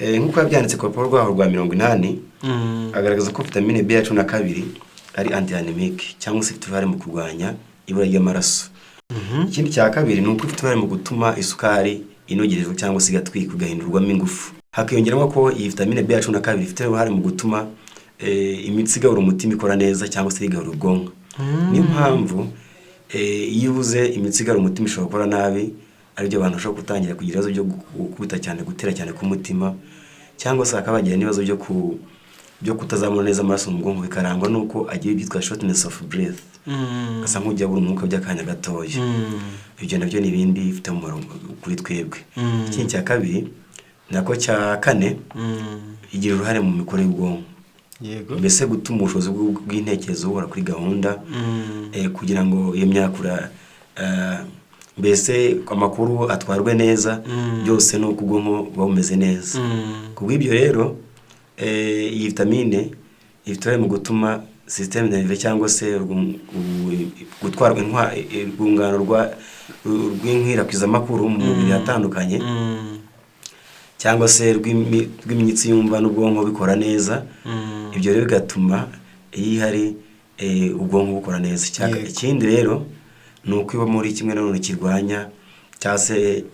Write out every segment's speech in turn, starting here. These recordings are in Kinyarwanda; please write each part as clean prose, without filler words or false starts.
nk'uko yabyanditse ku rupapuro rwaho rwa 80 agaragaza ko vitamine B ya 12 ari anti-anemic cyangwa se ifite uruhare mu kurwanya ibura ry'amaraso. Ikindi cya kabiri ni uko ifite uruhare mu gutuma isukari inogerezwa cyangwa se igatwika igahindurwamo ingufu. Hakiyongeramo ko iyi vitamine B ya 12 ifite uruhare mu gutuma imitsi igabura umutima ikora neza cyangwa se igabura ubwonko. Niyo mpamvu iyo ubuze imitsi igabura umutima ishobora gukora nabi, aribyo abantu bashobora gutangira kugira ibibazo byo gukubita cyane, gutera cyane k'umutima, cyangwa se akabagira n'ibibazo byo kutazamura neza amaraso mu bwonko, bikarangwa nuko agiye byitwa shortness of breath, asa nk'ujya buri umwuka by'akanya gatoya. Ibyo nabyo ni ibindi bifite umumaro kuri twebwe. Ikindi cya kabiri nako cya kane igira uruhare mu mikorere y'ubwonko. Yego. Mbese gutuma ubushobozi bw'intekerezo buhora kuri gahunda, kugira ngo iyo myakura mbese amakuru atwarwe neza, byose no kubwonko bumeze neza. Kubw'ibyo rero iyi vitamine ifite mu gutuma système nerveux cyangwa se gutwara urwungano rw'inkwirakwiza makuru mu mubiri atandukanye, cyangwa se rw'imitsi yumva n'ubwonko bikora neza. Ibyo rero bigatuma ihari ubwonko bukora neza. Ikindi rero ni uko iba muri kimwe nanone kirwanya cyangwa se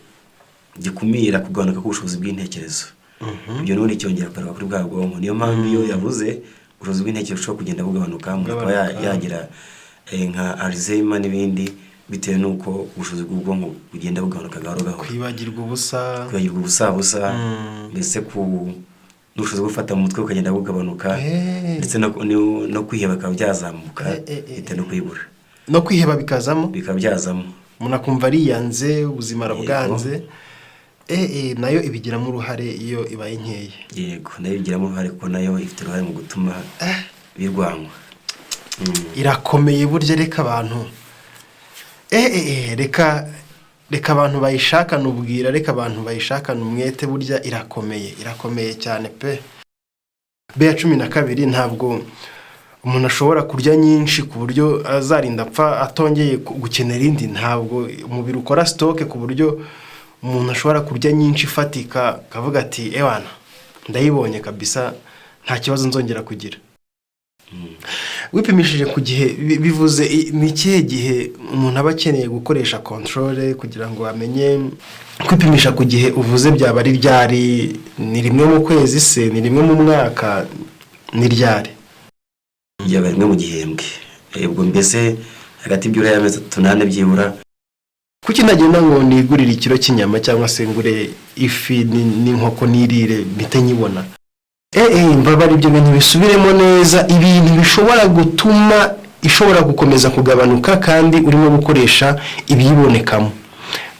gikumira kugabanuka k'ubushobozi bw'intekerezo. Ibyo n'ubundi cyongera kugaruka kuri bwa bwonko. Niyo mpamvu iyo yavuze ubushobozi bw'intekerezo bushobora kugenda bugabanuka, umuntu akaba yagira nka Alzheimer n'ibindi, bitewe n'uko ubushobozi bw'ubwonko bugenda bugabanuka gahoro gahoro. Kwibagirwa ubusa, mbese n'ubushobozi bwo gufata mu mutwe bukagenda bugabanuka, ndetse no kwiheba bikaba byazamuka bitewe no kwibura. No kwiheba bikaba byazamo, umuntu akumva ariyanze, ubuzima arabwanze. Nayo ibigiramo uruhare iyo ibaye nkeye. Yego, nayo ibigiramo uruhare kuko nayo ifite uruhare mu gutuma birwanywa. Irakomeye burya. Reka abantu reka abantu bayishakana ubwira, reka abantu bayishakana umwete, burya irakomeye cyane pe. B ya 12 ntabwo umuntu ashobora kurya nyinshi ku buryo azarinda apfa atongeye gukenera indi. Ntabwo umubiri ukora stock ku buryo umuntu ashobora kurya nyinshi ifatika kavuga ati ewana ndayibonye kabisa, nta kibazo nzongera kugira. Wipimishije ku gihe bivuze ni kihe gihe umuntu aba akeneye gukoresha control kugira ngo amenye? Kwipimisha ku gihe uvuze byaba ari ryari? Ni rimwe mu kwezi se? Ni rimwe mu mwaka? Ni ryari? Byaba rimwe mu gihembwe. Ubwo mbese hagati by'ura y'amezi 8 byibura. Kuki nagenda ngo nigurire ikiro cy'inyama cyangwa se ngure ifi n'inkoko nirire bite nyibona? Mbabari ibyo bintu bisubiremo neza, ibintu bishobora gutuma ishobora gukomeza kugabanuka kandi urimo gukoresha ibiyibonekamo.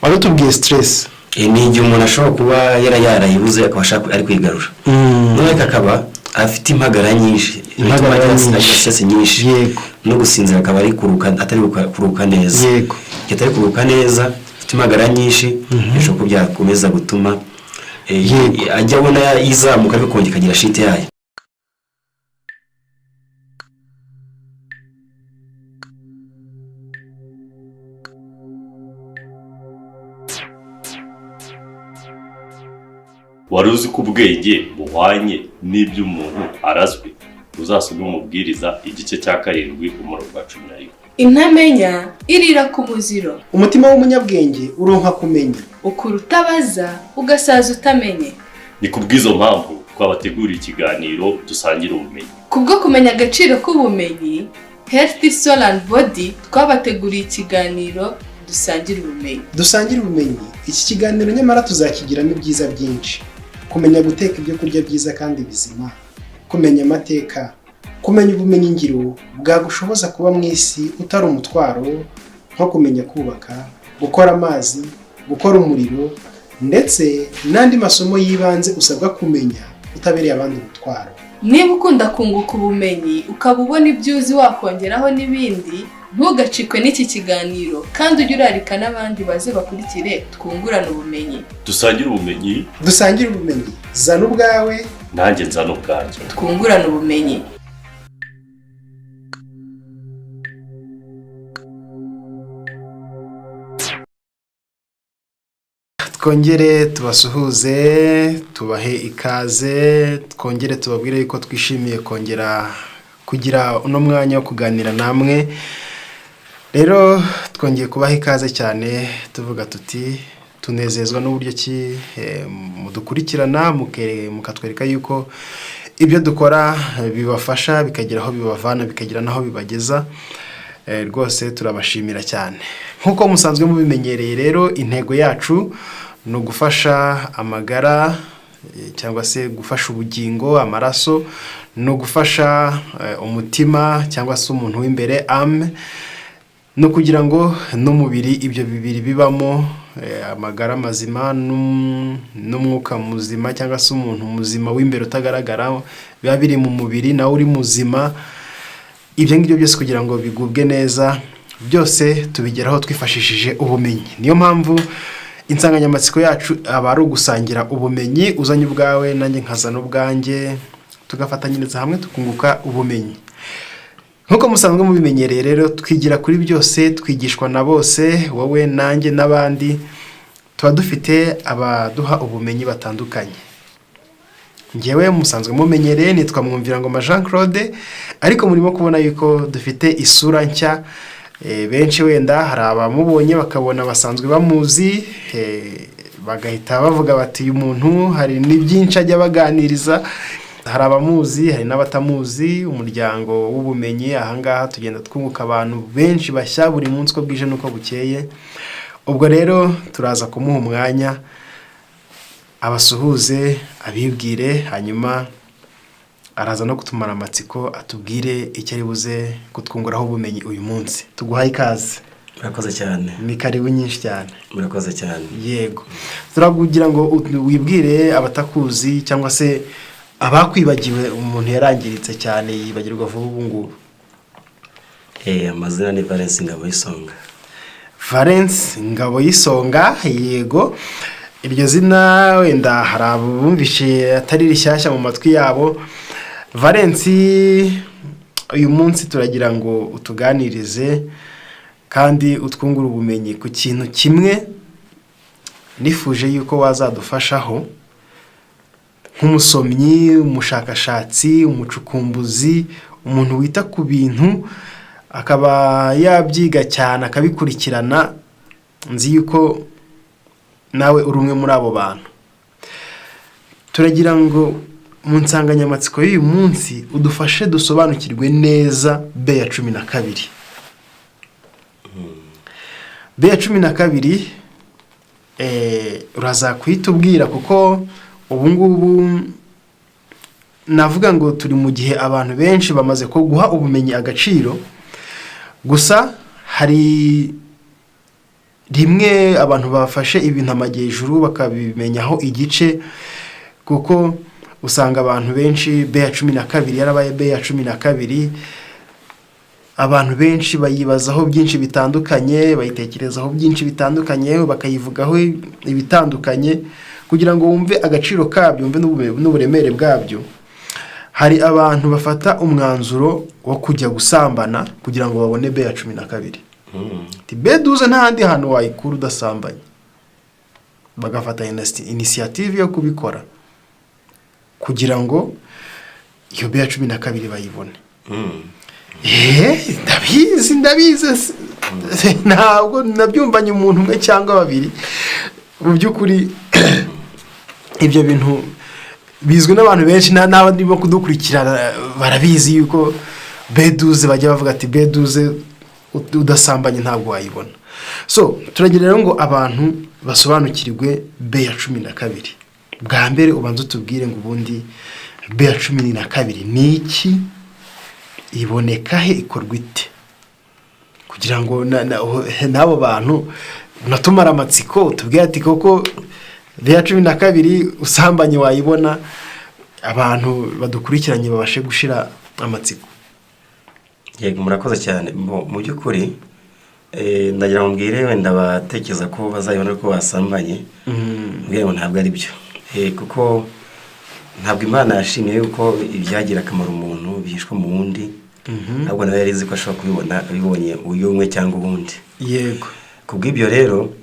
Wari tubwiye stress. Ni igihe umuntu ashobora kuba yarayibuze akabasha ari kwigarura. None akaba afite impagara nyinshi, stress nyinshi, no gusinzira akaba ari kuruka, atari kuruka neza. Yego. Kitari kuruka neza, afite impagara nyinshi, bishobora kubyakomeza gutuma ajya abona izamuka bikongera kagira shite yayo. Wari uzi ko ubwenge buhwanye n'ibyo umuntu arazwi? Uzasoma umubwiriza igice cya 7 umurongo wa 11. Intamenya irira ku muziro. Umutima w'umunyabwenge uronka kumenya. Ukura utabaza ugasaza utamenye. Ni kubw'izo mpamvu twabategura ikiganiro dusangira ubumenyi. Kubwo kumenya agaciro k'ubumenyi, Healthy Soul and Body twabateguriye ikiganiro dusangira ubumenyi. Dusangira ubumenyi. Iki kiganiro nyamara tuzakigiramo ibyiza byinshi. Kumenya guteka ibyo kurya byiza kandi bizima, kumenya amateka, kumenya ubumenyi ngiro bwagushoboza kuba mu isi utari umutwaro, nko kumenya kubaka, gukora amazi, gukora umuriro, ndetse n'andi masomo yibanze usabwa kumenya utabereye abandi umutwaro. Niba ukunda kunguka ubumenyi ukaba ubona ibyo uzi wakongeraho n'ibindi, ntugacikwe n'iki kiganiro kandi ujye urarika n'abandi baze bakurikire twungurana ubumenyi. Dusangira ubumenyi. Dusangira ubumenyi. Zana ubwawe, nanjye nzana ubwanjye. Twungurana ubumenyi. twongere tubasuhuze tubahe ikaze twongere tubabwire yuko twishimiye kongera kugira uno mwanya wo kuganira namwe. Rero twongeye kubaha ikaze cyane tuvuga tuti tunezezwa n'uburyo ki mudukurikirana mukatwereka yuko ibyo dukora bibafasha bikagira aho bibavana bikagira naho bibageza. Rwose turabashimira cyane. Nkuko musanzwe mubimenyereye rero intego yacu no gufasha amagara cyangwa se gufasha ubugingo, amaraso, no gufasha umutima cyangwa se umuntu w'imbere ame, no kugira ngo n'umubiri ibyo bibiri bibamo amagara mazima n'umwuka muzima cyangwa se umuntu muzima w'imbere utagaragara biba biri mu mubiri nawe uri muzima. Ibyo ngibyo byose kugira ngo bigubwe neza byose tubigeraho twifashishije ubumenyi. Niyo mpamvu insanganyamatsiko yacu aba ari ugusangira ubumenyi, uzanye ubwawe nanjye nkazana ubwanjye tugafatanyiriza hamwe tukunguka ubumenyi. Nkuko musanzwe mubimenyereye rero twigira kuri byose, twigishwa na bose, wowe nanjye n'abandi. Tuba dufite abaduha ubumenyi batandukanye. Ngewe musanzwe mumenyereye nitwa Mwumvirangoma Jean Claude, ariko murimo kubona yuko dufite isura nshya. Benshi wenda hari abamubonye bakabona basanzwe bamuzi, bagahita bavuga bati uyu muntu hari n'ibyinshi ajya baganiriza. Hari abamuzi hari n'abatamuzi. Umuryango w'ubumenyi ahangaha tugenda twunguka abantu benshi bashya buri munsi ko bwije nuko bukeye. Ubwo rero turaza kumuha umwanya abasuhuze abibwire, hanyuma araza no kutumara amatsiko atubwire icyo ari buze kutwunguraho ubumenyi uyu munsi. Tuguhaye ikaze. Murakoze cyane. Ni karibu nyinshi cyane. Murakoze cyane. Yego. Turakugira ngo wibwire abatakuzi cyangwa se abakwibagiwe, umuntu yarangiritse cyane yibagirwa vuba ubu ngubu. Amazina ni Valence Ngabo y'Isonga. Valence Ngabo y'Isonga, yego. Iryo zina wenda hari abumvishe atari rishyashya mu matwi yabo. Valence, uyu munsi turagira ngo utuganirize kandi utwungura ubumenyi ku kintu kimwe nifuje yuko wazadufashaho nk'umusomyi, umushakashatsi, umucukumbuzi, umuntu wita ku bintu akaba yabyiga cyane akabikurikirana. Nzi yuko nawe uri umwe muri abo bantu. Turagira ngo mu nsanganyamatsiko y'uyu munsi udufashe dusobanukirwe neza B ya 12. B ya 12 uraza kwitubwira kuko ubu ngubu navuga ngo turi mu gihe abantu benshi bamaze ko guha ubumenyi agaciro. Gusa hari rimwe abantu bafashe ibintu amajyejuru bakabimenyaho igice, kuko usanga abantu benshi B ya 12 yarabaye B ya 12. Abantu benshi bayibazaho byinshi bitandukanye, bayitekerezaho byinshi bitandukanye, bakayivugaho ibitandukanye kugira ngo wumve agaciro kabyo, wumve n'uburemere bwabyo. Hari abantu bafata umwanzuro wo kujya gusambana kugira ngo babone B ya 12. B12 ntahandi hantu wayikura udasambanye. Bagafata initiative yo kubikora kugira ngo iyo B ya 12 bayibone. Ndabizi ntabwo nabyumvanye umuntu umwe cyangwa babiri. Mu by'ukuri ibyo bintu bizwi n'abantu benshi, n'abandi bo kudukurikirana barabizi yuko B12 bajya bavuga ati B12 udasambanye ntabwo wayibona. So turagira rero ngo abantu basobanukirwe B ya 12. Bwa mbere ubanza utubwire ngo ubundi B ya 12 ni iki, iboneka he, ikorwa ite, kugira ngo n'abo bantu natumara amatsiko tubwire ati koko B ya 12 usambanye wayibona, abantu badukurikiranye babashe gushira amatsiko. Yego, murakoze cyane. Mu by'ukuri ndagira ngo mbwire wenda batekereza ko bazayibona ko basambanye, mbwira ngo ntabwo ari byo. Kuko ntabwo Imana yashimye yuko ibyagira akamaro umuntu bihishwa mu wundi. Ntabwo nawe yarizi ko ashobora kubibona abibonye uyu umwe cyangwa ubundi. Yego. Kubw'ibyo rero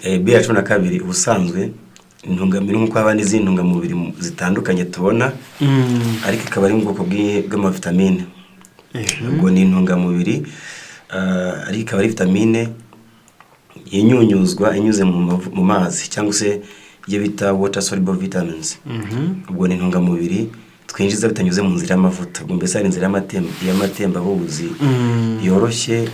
B12 ubusanzwe intungamubiri nk'uko haba n'izindi ntungamubiri zitandukanye tubona, ariko ikaba ari mu bwoko bw'amavitamine. Ubwo ni intungamubiri ariko ikaba ari vitamine inyunyuzwa inyuze mu mazi cyangwa se ibyo bita water soluble vitamins. Ubwo ni intungamubiri twinjiza bitanyuze mu nzira y'amavuta. Ubwo mbese ari inzira y'amatembabuzi yoroshye,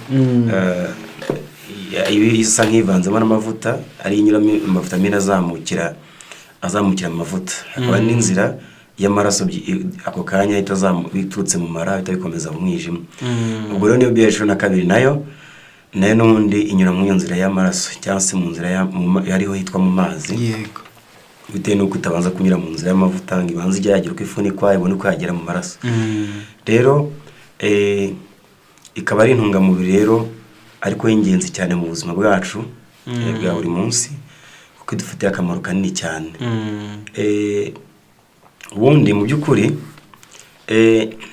isa nk'ivanzemo n'amavuta, ari inyuramo amavitamine azamukira mu mavuta. Akaba n'inzira y'amaraso ako kanya biturutse mu mara bihita bikomeza mu mwijima. Ubwo rero niyo B12 nayo n'undi inyura mu nzira y'amaraso cyangwa se mu nzira hariho hitwa mu mazi. Yego. Bitewe n'uko itabanza kunyura mu nzira y'amavuta ngo ibanze ijyagira uko ifunikwa ibone uko yagera mu maraso. Rero ikaba ari intungamubiri rero ariko y'ingenzi cyane mu buzima bwacu bwa buri munsi, kuko idufitiye akamaro kanini cyane. Ubundi mu by'ukuri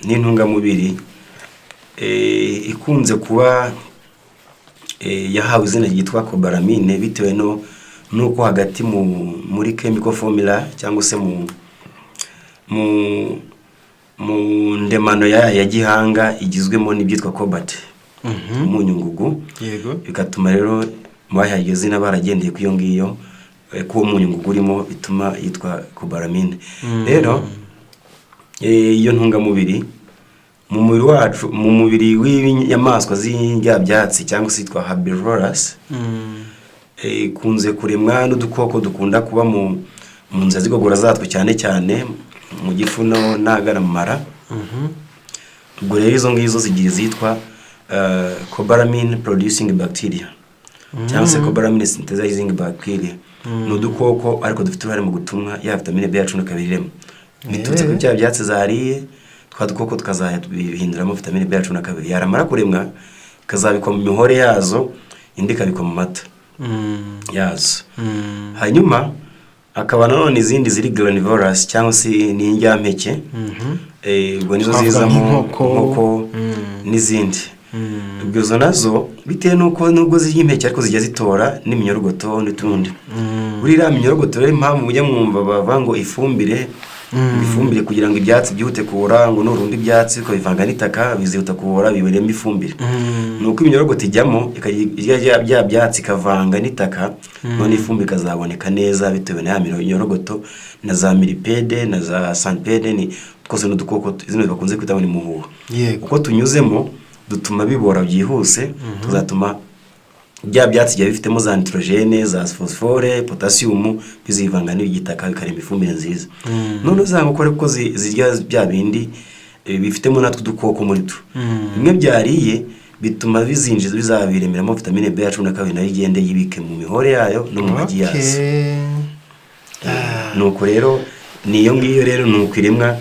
ni intungamubiri ikunze kuba yahawe izina ryitwa cobalamine bitewe nuko hagati muri chemical formula cyangwa se mu ndemano ya gihanga igizwemo n'ibyitwa cobalt, umunyungugu. Yego. Bigatuma rero mwahaye izina baragendeye ku iyo ngiyo ko umunyungugu urimo bituma yitwa cobalamine. Rero iyo ntungamubiri mu mubiri wacu, mu mubiri w'inyamaswa z'indyabyatsi cyangwa se yitwa herbivorous, ikunze kuremwa n'udukoko dukunda kuba mu nzira z'igogora zatwo, cyane cyane mu gifu n'agana mu mara. Ubwo rero izo ngizo zigira zitwa cobalamine producing bacteria cyangwa se cobalamine synthesizing bacteria. Ni udukoko ariko dufite uruhare mu gutumwa ya vitamine B12 irema. Biturutse ku bya byatsi zariye, twa dukoko tukazahinduramo vitamine B12. Yaramara kuremwa ikazabikwa mu mihore yazo, indi ikabikwa mu mata yazo. Hanyuma akaba nanone izindi ziri granivorous cyangwa se n'indyampeke. Ubwo nizo zizamo nkoko n'izindi. Ubwo zo nazo bitewe nuko nubwo z'impeke ariko zijya zitora n'iminyorogoto n'utundi. Burira iminyorogoto rero impamvu mujya mwumva bava ngo ifumbire kugira ngo ibyatsi byihute kubora, ngo n'urundi ibyatsi ko bivanga n'itaka bizihuta kubora biberemo ifumbire. Nuko iminyorogoto ijyamo ikajya bya byatsi kavanga n'itaka, none ifumbire ikazaboneka neza bitewe na ya minyorogoto na za milipede na za sanpede, ni twose n'udukoko zino bakunze kwita ni muhuha. Uko tunyuzemo dutuma bibora byihuse, tuzatuma bya byatsi bya bifitemo za nitrogene, za phosphore, potassium bizivanga n'igitaka bikarema ifumbire nziza. None uzangukore kuko zirya bya bindi bifitemo natwe dukoko muri tu. Bimwe byariye bituma bizinjiza bizabiremeramo vitamine B12 nayo igende yibike mu mihore yayo no mu magi yazo. Nuko rero niyo ngiyo rero nukiremwa.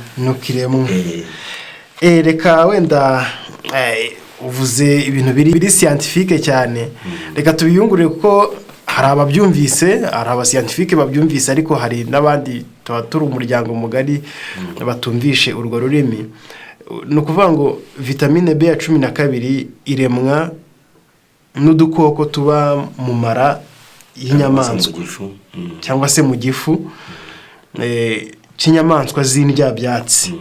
Reka wenda uvuze ibintu biri scientifique cyane. Reka tubiyungurire kuko hari ababyumvise, hari abascientifique babyumvise, ariko hari n'abandi turi umuryango mugari batumvishe urwo rurimi. Ni ukuvuga ngo vitamine B12 iremwa n'udukoko tuba mu mara y'inyamaswa cyangwa se mu gifu cy'inyamaswa z'indyabyatsi.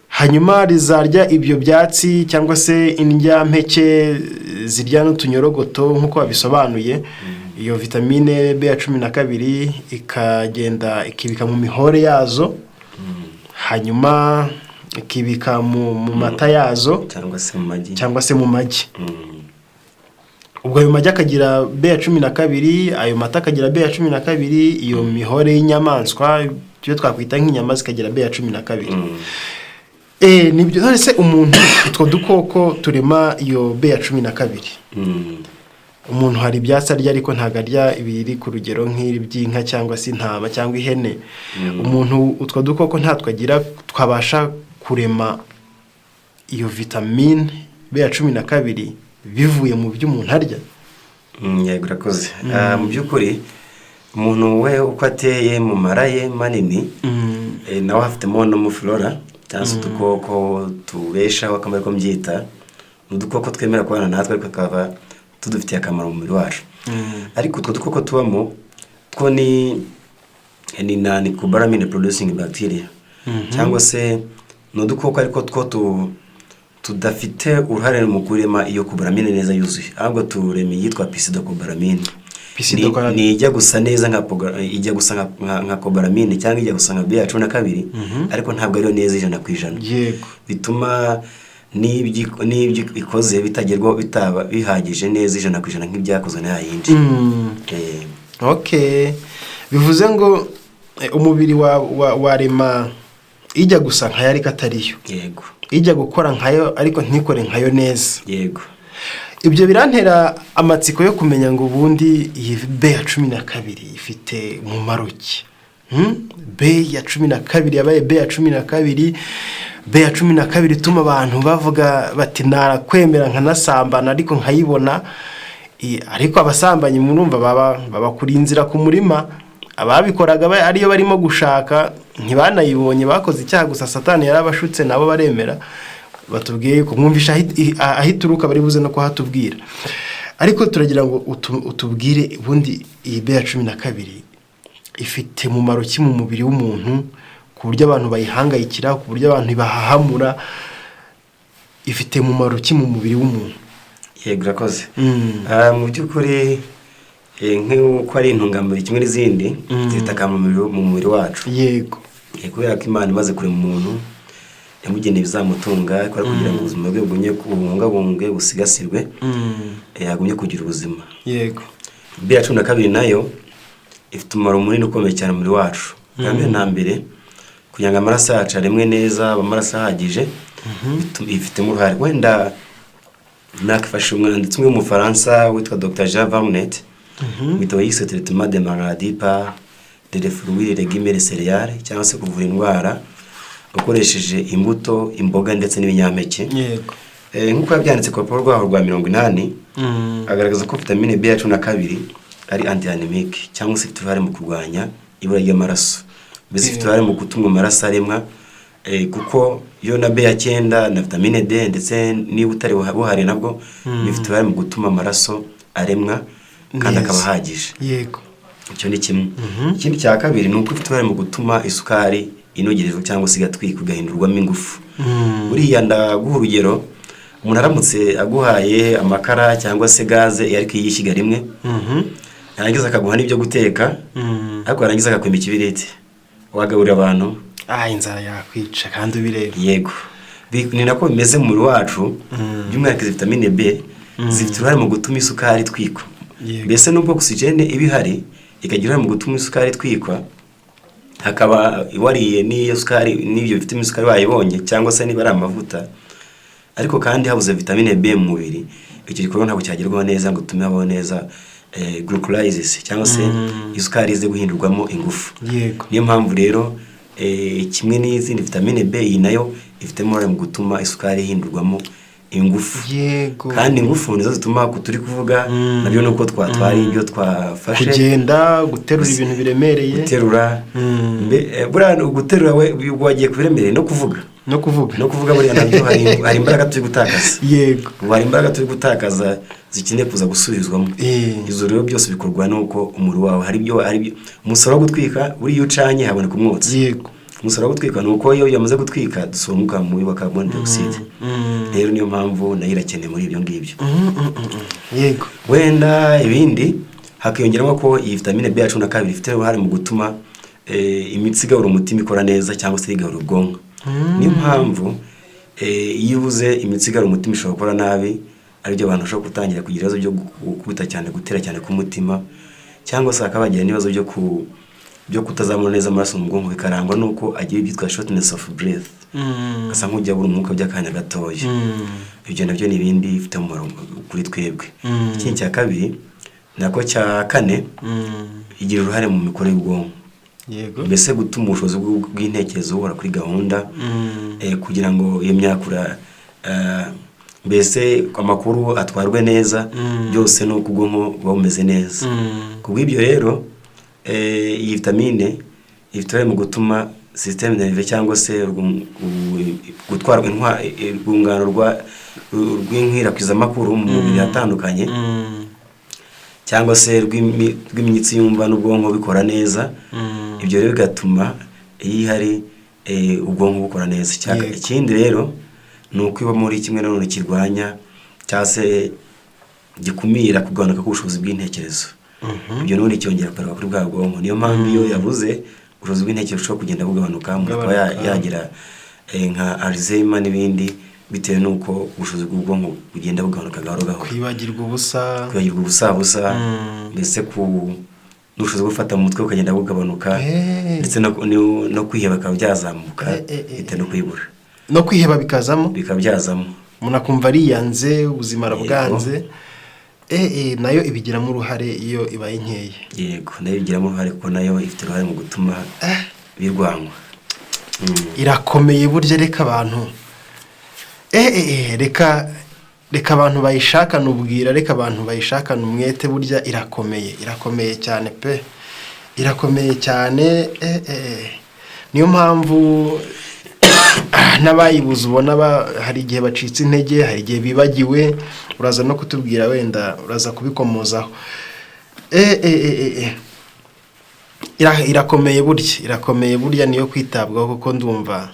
Hanyuma rizarya ibyo byatsi cyangwa se indyampeke zirya n'utunyorogoto nk'uko babisobanuye. Iyo vitamine B12 ikagenda ikibika mu mihore yazo, hanyuma ikibika mu mata yazo cyangwa se mu magi. Ubwo ayo magi akagira B12, ayo mata akagira B12, iyo mihore y'inyamaswa cyo twakwita nk'inyama zikagira B12. Nibyo none se umuntu utwo dukoko turema iyo B12. Umuntu hari ibyatsi arya ariko ntago arya ibiri ku rugero nk'iby'inka cyangwa se intama cyangwa ihene. Umuntu utwo dukoko ntatwagira twabasha kurema iyo vitamine B12 bivuye mu byo umuntu arya. Yego urakoze. Mu by'ukuri umuntu we uko ateye mu maraye manini nawe afitemo no mu flora cyangwa se udukoko tubeshaho akamaro ko mbyita, udukoko twemera kubana natwe kakaba tudufitiye akamaro mu mubiri wacu. ariko utwo dukoko tubamo two ni cobalamin producing bacteria cyangwa se ni udukoko ariko two tudafite uruhare mu kurema iyo cobalamin neza yuzuye, ahubwo turema yitwa pseudocobalamine. Ni ijya gusa neza ijya gusa nka cobalamin cyangwa ijya gusa nka BA12 ariko ntabwo ariyo neza 100%. Yego. Bituma n'ibyo ikoze bitaba bihagije neza 100% nk'ibyakozwe na yindi. Okay. Bivuze ngo umubiri warema ijya gusa nkayo ariko atariyo. Yego. Ijya gukora nkayo ariko ntikore nkayo neza. Yego. Ibyo birantera amatsiko yo kumenya ngo ubundi iyi BA12 ifite umumaro ki? BA12 yabaye BA12 ituma abantu bavuga bati narakwemera nkanasambana ariko nkayibona, ariko abasambanyi murumva baba kuri inzira ku murima, ababikoraga ariyo barimo gushaka ntibanayibonye, bakoze icyaha gusa Satani yarabashutse nabo baremera, batubwiye ko mwumvisha ahituruka bari buze no kuhatubwira. Ariko turagira ngo utubwire ubundi iyi BA12 ifite umumaro ki mu mubiri w'umuntu, ku buryo abantu bayihangayikira, ku buryo abantu bahahamura, ifite umumaro ki mu mubiri w'umuntu? Yego, urakoze. Mu by'ukuri nk'uko ari intungamubiri kimwe n'izindi zifite akamaro mu mubiri wacu. Yego. Kubera ko Imana imaze kurema umuntu yamugeneye ibizamutunga kugira ngo ubuzima bwe bubungabungwe busigasirwe, yagumye kugira ubuzima. Yego. BA12 nayo ifite umumaro munini ukomeye cyane muri wacu. Kandi na mbere kugira ngo amaraso yacu aremwe neza, amaraso ahagije, ifitemo uruhare. Wenda nakifashe umwanditsi umwe mu Faransa witwa Dr. Jean Vernet, witwa yise traitement de maladie par des fruits et légumes céréales, cyangwa se kuvura indwara ukoresheje imbuto, imboga ndetse n'ibinyampeke. Yego. Nk'uko yabyanditse ku rupapuro rwaho rwa 80, agaragaza ko vitamine BA12 ari anti-anemic cyangwa se ifite mu kurwanya ibura ry'amaraso. Mbese ifite mu gutuma amaraso aremwa, kuko yo na BA9 na vitamine D ndetse niba utari buhari nabwo bifite mu gutuma amaraso aremwa kandi akaba ahagije. Yego. Icyo ni kimwe. Ikindi cya kabiri ni uko ifite mu gutuma isukari inogerezwa cyangwa se igatwikwa igahindurwamo ingufu. Buriya ndaguha urugero, umuntu aramutse aguhaye amakara cyangwa se gaze ariko yishiga rimwe, yarangiza akaguha n'ibyo guteka, ariko yarangiza akakwima ikibiriti, wagaburira abantu, inzara yakwica kandi ubireba. Yego. Ni nako bimeze mu mubiri wacu, by'umwihariko vitamine B zifite uruhare mu gutuma isukari itwikwa. Mbese nubwo oxygene ibihari ikagira mu gutuma isukari itwikwa, hakaba wariye n'iyo sukari n'ibyo vitamine isukari wayibonye cyangwa se niba ari amavuta, ariko kandi habuze vitamine B mu mubiri, icyo gikorwa ntabwo cyagerwaho neza ngo tume habaho neza glucolysis cyangwa se isukari ize guhindurwamo ingufu. Yego. Niyo mpamvu rero kimwe n'izindi vitamine B iyi nayo ifitemo uruhare mu gutuma isukari ihindurwamo ingufu. Yego. Kandi ingufu nizo zituma turi kuvuga nabyo nuko twatwara ibyo twafashe, kugenda, guterura ibintu biremereye, guterura. Buriya guterura wagiye kubiremereye no kuvuga buriya nabyo hari imbaraga turi gutakaza. Yego. Hari imbaraga turi gutakaza zikeneye kuza gusubizwamo. Izo rero byose bikorwa nuko umuri wawe hari ibyo umusoro wo gutwika, buriya ucanye haboneka umwotsi. Yego. Umusoro wo gutwika nuko iyo yamaze gutwika dusomuka mu carbon dioxide. Rero niyo mpamvu nayo irakeneye muri ibyo ngibyo. Yego. Wenda ibindi hakiyongeramo ko iyi vitamine BA12 ifite uruhare mu gutuma imitsi igabura umutima ikora neza cyangwa se igabura ubwonko. Niyo mpamvu iyo ubuze imitsi igabura umutima ishobora gukora nabi, aribyo abantu bashobora gutangira kugira ibibazo byo gukubita cyane, gutera cyane ku mutima, cyangwa se akabagira n'ibibazo byo kutazamura neza amaraso mu bwonko, bikarangwa nuko agira ibyitwa shortness of breath, gasa nk'ujya abura umwuka by'akanya gatoya. Ibyo nabyo ni ibindi bifite umumaro kuri twebwe. Ikindi cya kabiri nako cya kane, igira uruhare mu mikorere y'ubwonko. Yego. Mbese gutuma ubushobozi bw'intekerezo buhora kuri gahunda, kugira ngo iyo myakura mbese amakuru atwarwe neza, byose nuko ubwonko buba bumeze neza. Kubw'ibyo rero iyi vitamine ifite mu gutuma système nerveux cyangwa se gutwarwa urwungano rw'inkwirakwizamakuru mu mubiri atandukanye cyangwa se rw'imitsi yumva n'ubwonko bikora neza. Ibyo rero bigatuma iyo ihari ubwonko bukora neza. Ikindi rero ni uko iba muri kimwe nanone kirwanya cyangwa se gikumira kugabanuka k'ubushobozi bw'intekerezo. Ibyo none cyongera kugaruka kuri bwa bwonko. Niyo mpamvu iyo yavuze ubushobozi bw'intekerezo bushobora kugenda bugabanuka, umuntu akaba yagira nka Alzheimer n'ibindi, bitewe n'uko ubushobozi bw'ubwonko bugenda bugabanuka gahoro gahoro. kwibagirwa ubusa mbese n'ubushobozi bwo gufata mu mutwe bukagenda bugabanuka, ndetse no kwiheba bikaba byazamuka bitewe no kwibura. No kwiheba bikazamo bikaba byazamo, umuntu akumva ariyanze, ubuzima arabwanze. Nayo ibigiramo uruhare iyo ibaye nkeye. Yego, nayo ibigiramo uruhare kuko nayo ifite uruhare mu gutuma birwanywa. Irakomeye burya, reka abantu reka abantu bayishakana ubwira, reka abantu bayishakana umwete, burya irakomeye cyane pe, irakomeye cyane. Niyo mpamvu n'abayibuze ubona hari igihe bacitse intege, hari igihe bibagiwe. Uraza no kutubwira, wenda uraza kubikomozaho. Irakomeye burya niyo kwitabwaho, kuko ndumva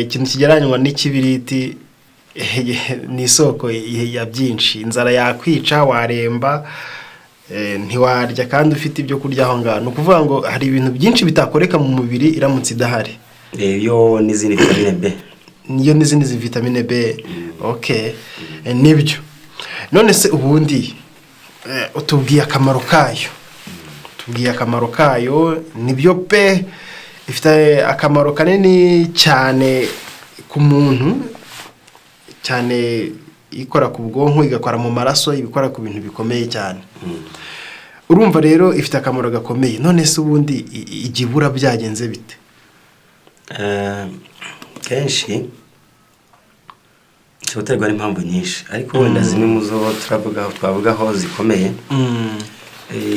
ikintu kigereranywa n'ikibiriti ni isoko ya byinshi. Inzara yakwica, waremba, ntiwarya kandi ufite ibyo kurya aho ngaho. Ni ukuvuga ngo hari ibintu byinshi bitakoreka mu mubiri iramutse idahari. Iyo n'izindi vitamine B. Niyo n'izindi vitamine B. Okay. Nibyo. None se ubundi utubwiye akamaro kayo. Nibyo pe, ifite akamaro kanini cyane ku muntu, cyane ikora ku bwonko, igakora mu maraso, ibikora ku bintu bikomeye cyane. Urumva rero ifite akamaro gakomeye. None se ubundi igibura byagenze bite? Kenshi cyoterwa n'impamvu nyinshi, ariko wenda zimwe mu zo twavugaho zikomeye.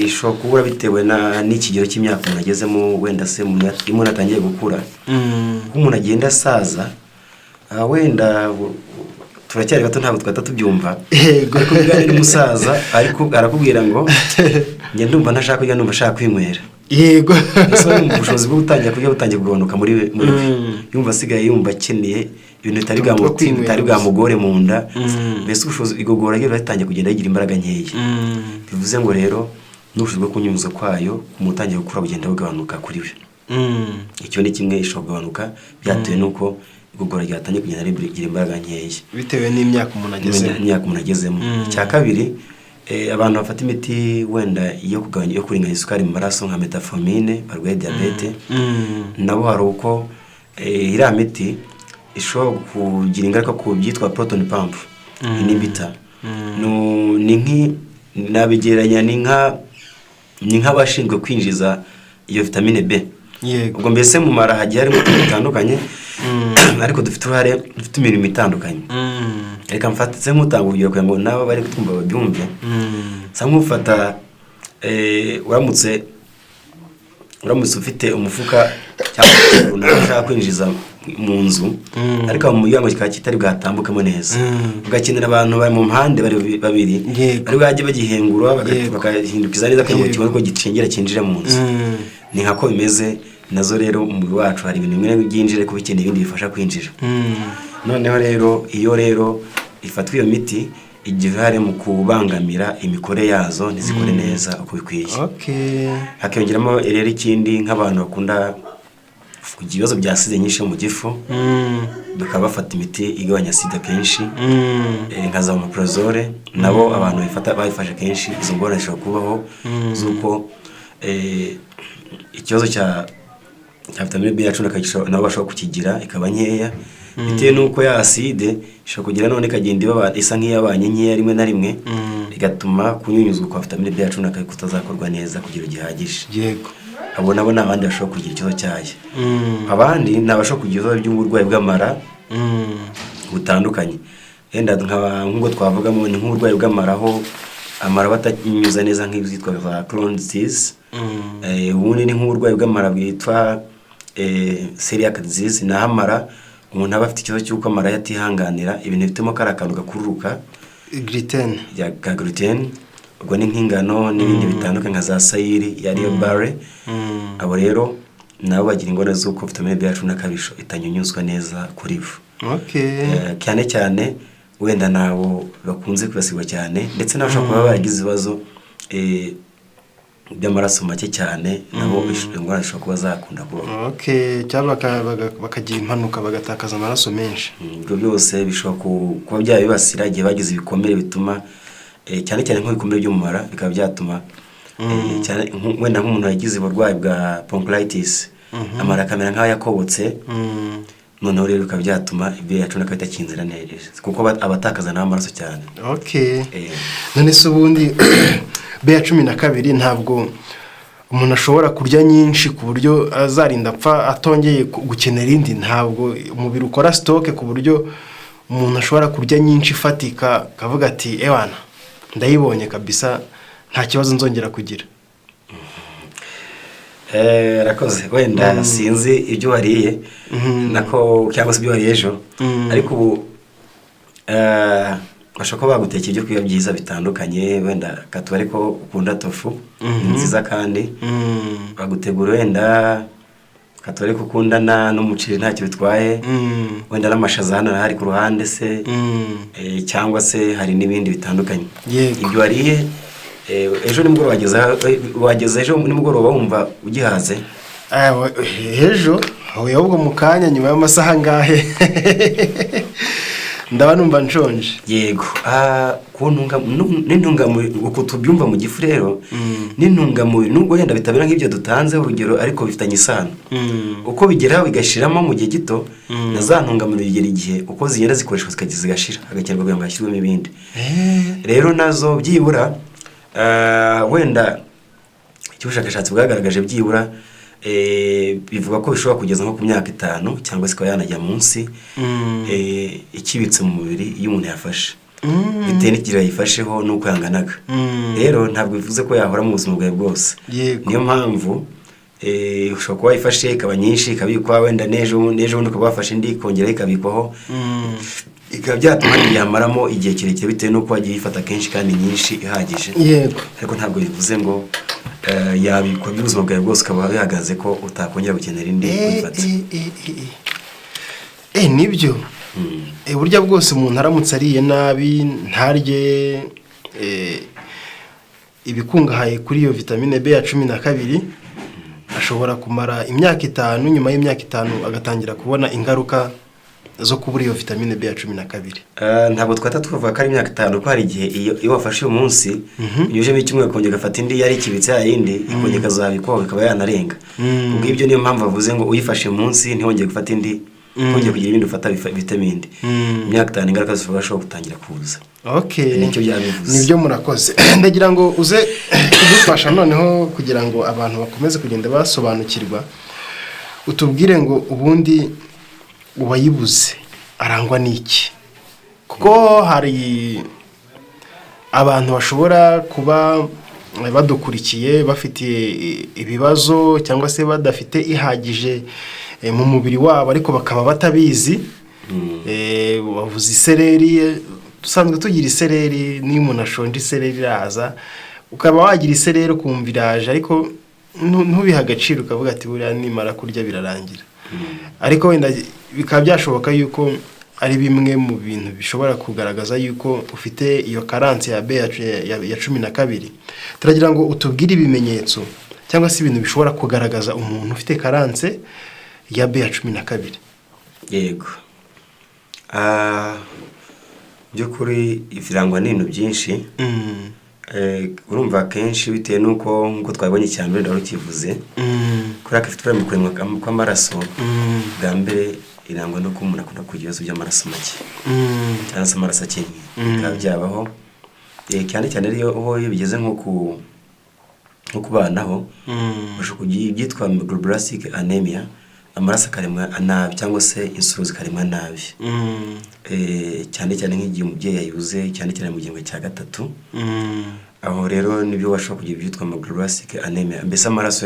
Ishobora kubura bitewe n'ikigero cy'imyaka umuntu agezemo, wenda se umuntu atangiye gukura. Kuko umuntu agenda asaza, wenda turacyari bato ntabwo twahita tubyumva, ariko biganira n'umusaza ariko arakubwira ngo njye ndumva ntashaka kurya, ndumva ashaka kwinywera. Yego. Ese ubushobozi bwo gutangira kurya butangiye kugabanuka muri we. Yumva asigaye yumva akeneye ibintu bitari bwamugore mu nda. Mbese ubushobozi igogora ryo ritangiye kugenda rigira imbaraga nkeya. Bivuze ngo rero n'ubushobozi bwo kunyunyuza kwayo kumutangiye gukura bugenda bugabanuka kuri we. Icyo ni kimwe ishobora kugabanuka byatewe n'uko igogora ryatangiye kugenda rigira imbaraga nkeya bitewe n'imyaka umuntu agezemo. Icya kabiri, abantu bafata imiti wenda yo kuringaniza isukari mu maraso nka metformine, barwaye diabete, nabo hari uko iriya miti ishobora kugira ingaruka ku byitwa proton pump inhibitor. Nabigereranya ni nk'abashinzwe kwinjiza iyo vitamine B. Ubwo mbese mu mara hagiye harimo bitandukanye, ariko dufite uruhare, dufite imirimo itandukanye. Reka mfatse nk'utanga urugero kugira ngo nabo bari kumva babyumve. Sa nk'ufata uramutse ufite umufuka cyangwa ushaka kwinjiza mu nzu, ariko mu muryango kikaba kitari bwatambukemo neza, ugakenera abantu bari mu mpande babiri bari bajye bagihengura bakahindukiza neza kugira ngo kibone ko gicengera kinjira mu nzu. Ni nkako bimeze nazo rero umubiri wacu hari ibintu bimwe byinjire kuko bikeneye ibindi bifasha kwinjira. Noneho rero iyo rero ifatwa iyo miti igihare mu kubangamira imikore yazo ntizikore neza uko bikwiye. Hakiyongeramo rero ikindi, nk'abantu bakunda kugira ibibazo bya sida nyinshi mu gifu, bakaba bafata imiti igabanya sida kenshi, nka za omeprazole. Nabo abantu bayifashe kenshi, izo ngorane zishobora kubaho z'uko ikibazo cya vitamine B yacu nabo bashobora kukigira ikaba nkeya, bitewe n'uko ya acide ishobora kugira none ikagenda isa nk'iyabanye nkeya rimwe na rimwe, igatuma kunyunyuzwa kwa vitamine B yacu kutazakorwa neza kugira gihagije. Yego. Abo nabo ni abandi bashobora kugira ikibazo cyayo. Abandi ni abashobora kugira ibibazo by'uburwayi bw'amara butandukanye. Wenda nk'ubwo twavugamo ni nk'uburwayi bw'amara, aho amara batanyuza neza nk'izitwa za Crohn's disease. Ubundi ni nk'uburwayi bw'amara bwitwa celiac disease, naho amara umuntu aba afite ikibazo cy'uko amara yatihanganira ibintu bituma kari akantu gakururuka gluten. ya gluten, ubwo ni nk'ingano n'ibindi bitandukanye nka za sayiri yariyo bare. Abo rero nabo bagira ingorane z'uko vitamine B12 itanyunyuzwa neza kuri bo. Okay. Cyane cyane wenda nabo bakunze kwibasirwa cyane, ndetse n'abashobora kuba baragize ibibazo by'amaraso make cyane, nabo ingorane zishobora kuba zakunda kuba. Okay, cyangwa bakagira impanuka bagatakaza amaraso menshi. Ibyo byose bishobora kuba byabibasira igihe bagize ibikomere bituma cyane cyane nk'ibikomere byo mu mara, bikaba byatuma cyane wenda nk'umuntu yagize uburwayi bwa pancreatitis, amara akamera nk'aho yakobotse, noneho rero bikaba byatuma B12 itakinzira neza kuko abatakaza n'amaraso cyane. Okay. None se ubundi B12 ntabwo umuntu ashobora kurya nyinshi ku buryo azarinda apfa atongeye gukenera indi? Ntabwo umubiri ukora stock ku buryo umuntu ashobora kurya nyinshi ifatika kavuga ati ewana ndayibonye kabisa nta kibazo nzongera kugira? Rakoze wenda sinzi ibyo wariye nako cyangwa se ibyo wariye ejo, ariko ubu bashaka ko bagutekera ibyo kurya byiza bitandukanye, wenda katuba ariko ukunda tofu nziza kandi bagutegura wenda katuba ariko ukundana n'umuceri ntacyo bitwaye, wenda n'amashaza hano hari ku ruhande se, cyangwa se hari n'ibindi bitandukanye. Ibyo wariye ejo nimugoroba wageze ejo nimugoroba wumva ugihaze? Ejo ahubwo mu kanya nyuma y'amasaha ngahe ndaba numva nshonje. Yego n'intungamubiri uko tubyumva mu gifu rero, n'intungamubiri nubwo yenda bitabera nk'ibyo dutanze urugero, ariko bifitanye isano. Uko bigeraho bigashiramo mu gihe gito, na za ntungamubiri bigera igihe uko zigenda zikoreshwa zikageza zigashira, hagakenerwa kugira ngo hashyirwemo ibindi. Rero nazo byibura wenda icy'ubushakashatsi bwagaragaje byibura bivuga ko bishobora kugeza nko ku myaka 5 cyangwa se ko yanajya munsi ikibitse mu mubiri iyo umuntu yafashe, bitewe n'ikigero yifasheho n'uko yanganaga. Rero ntabwo bivuze ko yahora mu buzima bwawe bwose. Niyo mpamvu ushobora kuba wayifashe ikaba nyinshi ikabikwa, wenda n'ejo bundi ukaba wafashe indi ikongera ikabikwaho, ikaba byatuma yamaramo igihe kirekire bitewe n'uko wagiye yifata kenshi kandi nyinshi ihagije. Ariko ntabwo bivuze ngo yabikwa by'ubuzima bwawe bwose ukaba bihagaze ko utakongera gukenera indi kwifata. Nibyo burya bwose umuntu aramutse ariye nabi ntarye ibikungahaye kuri iyo vitamine B12 ashobora kumara imyaka 5, nyuma y'imyaka 5 agatangira kubona ingaruka zo kubura iyo vitamine B12. Ntabwo twata tuvuga ko ari imyaka 5 ko hari igihe iyo wafashe uyu munsi yujemo icyumwe kongera gafata indi yari kibitse yindi ikongera kazabikwa ikaba yanarenga. Ubwo ibyo niyo mpamvu bavuze ngo uyifashe munsi ntihongeye gufata indi, kongera kugira ibindi ufata vitamine. Imyaka 5 ingaruka zishobora gutangira kuza. Nicyo byabivuze. Nibyo murakoze. Ndagira ngo uze kudufasha noneho kugira ngo abantu bakomeze kugenda basobanukirwa, utubwire ngo ubundi uwayibuze arangwa n'iki? Kuko hari abantu bashobora kuba badukurikiye bafite ibibazo cyangwa se badafite ihagije mu mubiri wabo, ariko bakaba batabizi. Wavuze isereri, dusanzwe tugira isereri, niyo umuntu ashonje isereri iraza, ukaba wagira isereri ukumva iraje, ariko ntubiha agaciro ukavuga ati buriya nimara kurya birarangira. Ariko wenda bikaba byashoboka yuko ari bimwe mu bintu bishobora kugaragaza yuko ufite iyo carence ya B12. Turagira ngo utubwire ibimenyetso cyangwa se ibintu bishobora kugaragaza umuntu ufite carence ya B12. Yego. Byukuri ifirangwa n'ibintu byinshi. Urumva kenshi bitewe nuko nko twabonye cyane rero rukivuze, kuri akafite mu kuremwa kw'amaraso bwa mbere irangwa no kumuna kuna kugira ibibazo by'amaraso make, cyangwa se amaraso akenye bikaba byabaho cyane cyane iyo bigeze nko kubanaho bashobora kugira ibyitwa megaloblastic anemia, amaraso akaremwa nabi cyangwa se insoro zikaremwa nabi. Cyane cyane nk'igihe umubyeyi yayibuze, cyane cyane mu gihembwe cya 3. Aho rero nibyo bashobora kugira ibyitwa megaloblastic anemia, mbese amaraso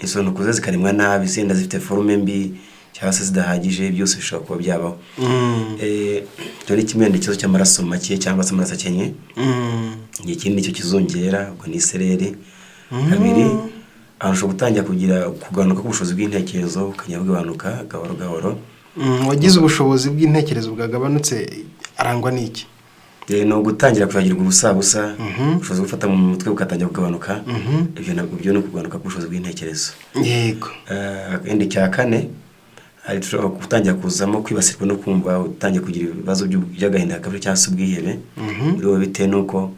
insoro kuze zikaremwa nabi, zenda zifite forme mbi cyangwa se zidahagije byose bishobora kuba byabaho. Icyo ni kimwe n'ikibazo cy'amaraso make cyangwa se amaraso akenye. Ikindi nicyo kizongera ubwo ni isereri. Kabiri abantu ushobora gutangira kugabanuka k'ubushobozi bw'intekerezo ukajya bugabanuka gahoro gahoro. Wagize ubushobozi bw'intekerezo bwagabanutse arangwa n'iki? Ni ugutangira kwibagirwa ubusabusa, ubushobozi bwo gufata mu mutwe bugatangira kugabanuka. Ibyo nabwo byo ni ukugabanuka k'ubushobozi bw'intekerezo. Yego. Ikindi cya kane hari gutangira kuzamo kwibasirwa no kumva utangiye kugira ibibazo by'agahinda gakabije cyangwa se ubwihebe. Muri wowe bitewe n'uko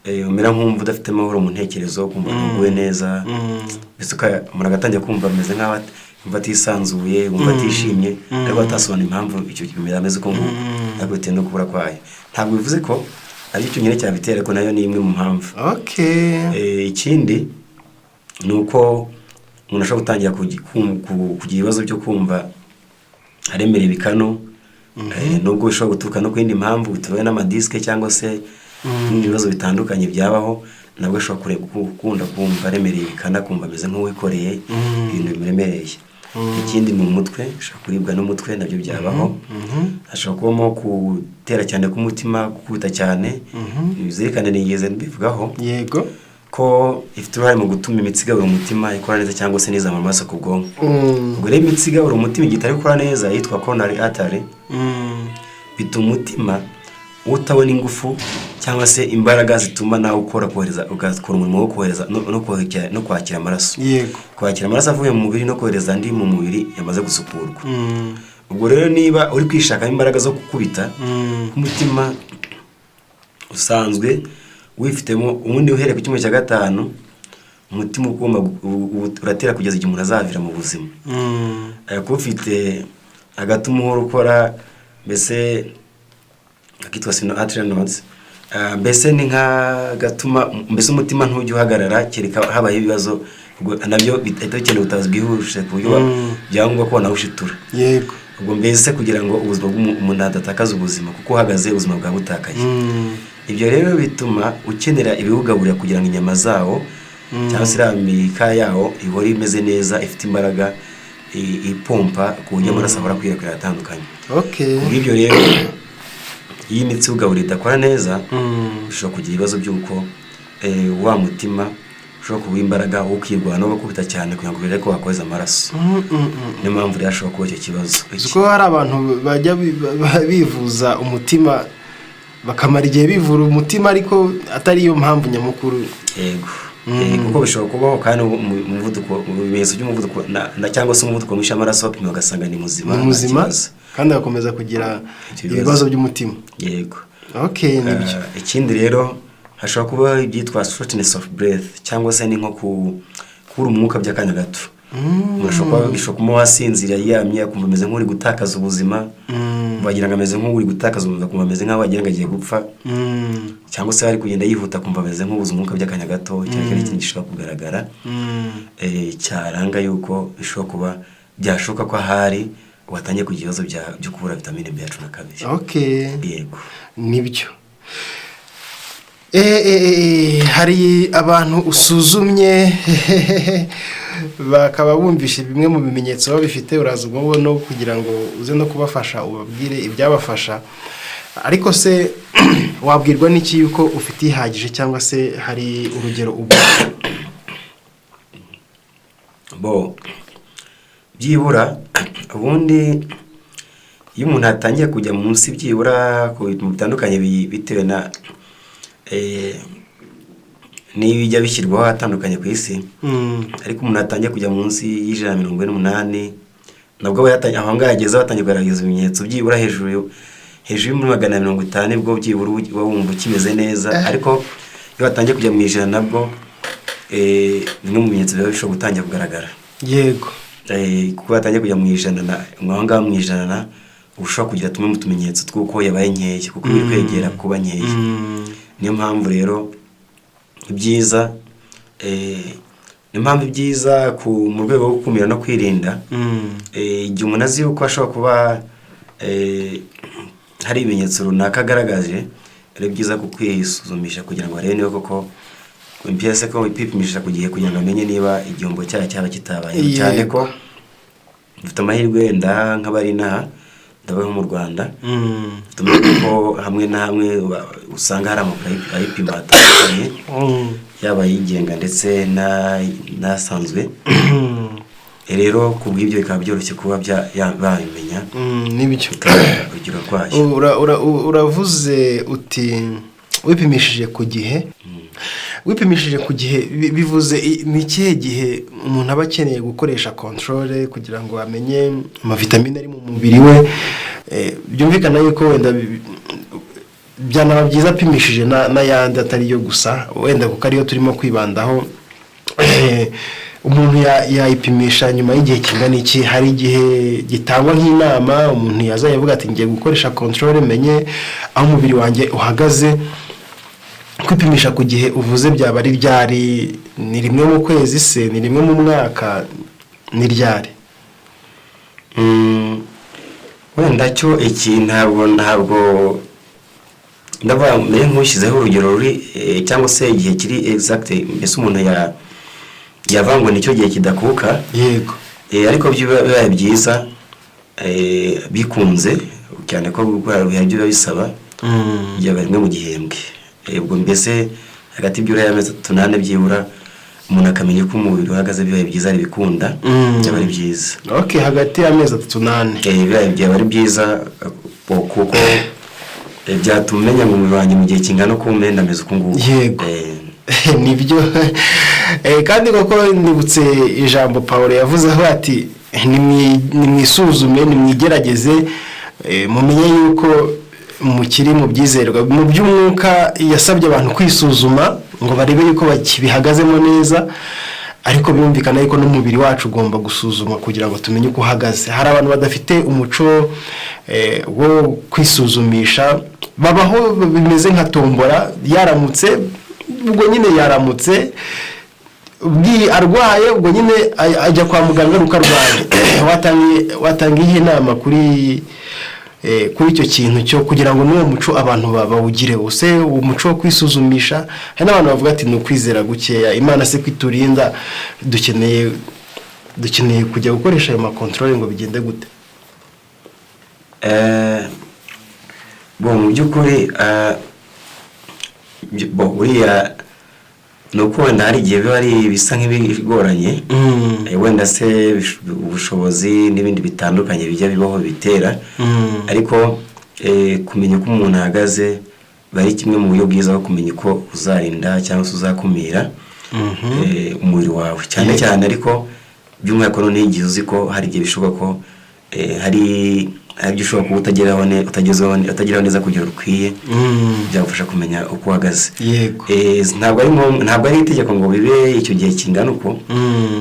umera nk'umva udafite amahoro mu ntekerezo, kumva ntuguwe neza, mbese umuntu agatangira kumva ameze nk'aho umva atisanzuye, umva atishimye, ariko atasobanura impamvu icyo bimera ameze uko nguko, ariko bitewe no kubura kwayo. Ntabwo bivuze ko ari cyo nyine cyabitera, ariko nayo ni imwe mu mpamvu. Ikindi ni uko umuntu ashobora gutangira kugira ibibazo byo kumva aremereye ibikanu, nubwo bishobora guturuka no ku yindi mpamvu bitewe n'amadisike cyangwa se n'ibindi bibazo bitandukanye byabaho, nabwo ashobora gukunda kumva aremereye ibikana, kumva ameze nk'uwikoreye ibintu bimuremereye. Ikindi ni umutwe, ashobora kuribwa n'umutwe, nabyo byabaho. Ashobora kubamo gutera cyane k'umutima, gukubita cyane. Bizirikane nigeze mbivugaho. Yego. Ko ifite uruhare mu gutuma imitsi igabura umutima ikora neza cyangwa se nizamura amaraso ku bwonko. Ubwo rero imitsi igabura umutima igihe itari gukora neza yitwa coronary artery, bituma umutima utabona ingufu cyangwa se imbaraga zituma nawe ugakora umurimo wo kohereza no kwakira amaraso. Yego. Kwakira amaraso avuye mu mubiri no kohereza andi mu mubiri yamaze gusukurwa. Ubwo rero niba uri kwishakamo imbaraga zo gukubita umutima usanzwe wifitemo, ubundi uhereye ku cyumweru cya 5 umutima ugomba uratera kugeza igihe umuntu azavira mu buzima. Kuba ufite agatuma uhora ukora, mbese akitwa sino arterial nodes, mbese ni nk'agatuma mbese umutima ntujya uhagarara kereka habaye ibibazo, nabyo bihita bikeneye ubutabazi bwihuse ku buryo byangombwa ko nawushitura. Yego. Ubwo mbese kugira ngo ubuzima bw'umuntu adatakaza ubuzima, kuko uhagaze ubuzima bwa butakaye. Ibyo rero bituma ukenera ibiwugaburira kugira ngo inyama zawo cyangwa se imikaya yawo ihore imeze neza, ifite imbaraga, ipompa ku buryo amaraso ahora kwirakwira atandukanye. Kuri ibyo rero iyi imitsi ugaburira idakora neza, ushobora kugira ibibazo by'uko wa mutima ushobora kuba imbaraga wo kwirwanya no gukubita cyane kugira ngo bireke ko wakoza amaraso. Niyo mpamvu rero ashobora kuba icyo kibazo. Kuko hari abantu bajya bivuza umutima bakamara igihe bivura umutima ariko atari yo mpamvu nyamukuru. Yego. Kuko bishobora kubaho kandi umuvuduko, ibimenyetso by'umuvuduko cyangwa se umuvuduko mwinshi w'amaraso bapima bagasanga ni muzima, kandi agakomeza kugira ibibazo by'umutima. Yego. Nibyo. Ikindi rero hashobora kuba ibyitwa shortness of breath cyangwa se ni nko kubura umwuka by'akanya gato. Bishobora kuba wasinzira yamye akumva ameze nk'uri gutakaza ubuzima, wagira ngo ameze nk'uri gutakaza ubuzima, akumva ameze nk'aho wagira ngo agiye gupfa, cyangwa se ari kugenda yihuta akumva ameze nk'ubuze umwuka by'akanya gato. Icyo ni ikintu gishobora kugaragara cyaranga yuko bishobora kuba byashoboka ko ahari watangiye kugira ibibazo byo kubura vitamine B12. Yego. Nibyo. Hari abantu usuzumye bakaba bumvishe bimwe mu bimenyetso babifite, uraza ubwo kugira ngo uze no kubafasha ubabwire ibyabafasha. Ariko se wabwirwa n'iki yuko ufite ihagije cyangwa se hari urugero ubwo? Byibura ubundi iyo umuntu atangiye kujya munsi byibura ku bintu bitandukanye bitewe na n'ibijya bishyirwaho atandukanye ku isi, ariko umuntu atangiye kujya munsi y'148 nabwo aho ngaho yageze batangiye kugaragaza ibimenyetso byibura hejuru yo 150 nibwo byibura uba wumva ukimeze neza. Ariko iyo batangiye kujya mu 100 nabwo bimwe mu bimenyetso biba bishobora gutangira kugaragara. Yego. Kuko batangiye kujya mu 100 aho ngaho mu 100 ushobora kugira tumwe mu tumenyetso tw'uko yabaye nkeye, kuko biri kwegera kuba nkeye. Niyo mpamvu rero ibyiza mu rwego rwo gukumira no kwirinda, igihe umuntu azi yuko ashobora kuba hari ibimenyetso runaka agaragaje, ari byiza kwisuzumisha kugira ngo arebe niba koko impiyese ko ipipimisha ku gihe kugira ngo amenye niba igihombo cyaba kitabaye. Cyane ko dufite amahirwe wenda nk'abari inaha ndabaho mu Rwanda tumenye ko hamwe na hamwe usanga hari ayipima atandukanye yaba yigenga ndetse n'asanzwe rero kubw'ibyo bikaba byoroshye kuba babimenya n'ibyo urugero rwayo. uravuze uti wipimishije ku gihe. Wipimishije ku gihe bivuze ni ikihe gihe umuntu aba akeneye gukoresha controle kugira ngo amenye amavitamine ari mu mubiri we? Byumvikana yuko wenda byanaba byiza apimishije n'ayandi atari yo gusa, wenda kuko ariyo turimo kwibandaho. Umuntu yayipimisha nyuma y'igihe kingana iki? Hari igihe gitangwa nk'inama umuntu yazajya avuga ati ngiye gukoresha controle menye aho umubiri wanjye uhagaze. Kwipimisha ku gihe uvuze byaba ari ryari? Ni rimwe mu kwezi se? Ni rimwe mu mwaka? Ni ryari? Wenda cyo iki ntabwo ndavuga mbere nk'ushyizeho urugero ruri cyangwa se igihe kiri exact, mbese umuntu yavangwa n'icyo gihe kidakuka. Yego. Ariko bibaye byiza bikunze cyane ko gukora biba bisaba byaba rimwe mu gihembwe. Ubwo mbese hagati by'ura y'amezi 8 byibura umuntu akamenya ko umubiri uhagaze bibaye byiza ari bikunda byaba ari byiza. Okay, hagati y'amezi 8 byaba ari byiza kuko byatumenya mu mubiri wanjye mu gihe kingana ko umenda ameze uko nguko. Yego. Nibyo. Kandi koko nibutse ijambo Paul yavuzeho ati nimwisuzume nimwigerageze mumenye yuko mukiri mu byizerwa mu by'umwuka. Yasabye abantu kwisuzuma ngo barebe yuko bakibihagazemo neza, ariko byumvikana yuko n'umubiri wacu ugomba gusuzuma kugira ngo tumenye uko uhagaze. Hari abantu badafite umuco wo kwisuzumisha, babaho bimeze nka tombora, yaramutse ubwo nyine yaramutse arwaye ubwo nyine ajya kwa muganga ruko arwaye. Watanga ihe nama kuri icyo kintu cyo kugira ngo n'uwo muco abantu bawugire wose, umuco wo kwisuzumisha. Hari n'abantu bavuga ati ni ukwizera gukeya, Imana se kwiturinda, dukeneye kujya gukoresha ayo makontorore ngo bigende gute? Mu by'ukuri buriya ni uko wenda hari igihe biba ari bisa nk'ibigoranye, wenda se ubushobozi n'ibindi bitandukanye bijya bibaho bitera, ariko kumenya uko umuntu ahagaze bari kimwe mu buryo bwiza bwo kumenya uko uzarinda cyangwa se uzakumira umubiri wawe cyane cyane. Ariko by'umwihariko noneho igihe uzi ko hari igihe bishoboka ko hari ibyo ushobora kuba utageraho neza kugira rukwiye, byagufasha kumenya uko uhagaze. Yego. Ntabwo ari itegeko ngo bibe icyo gihe kingana uko.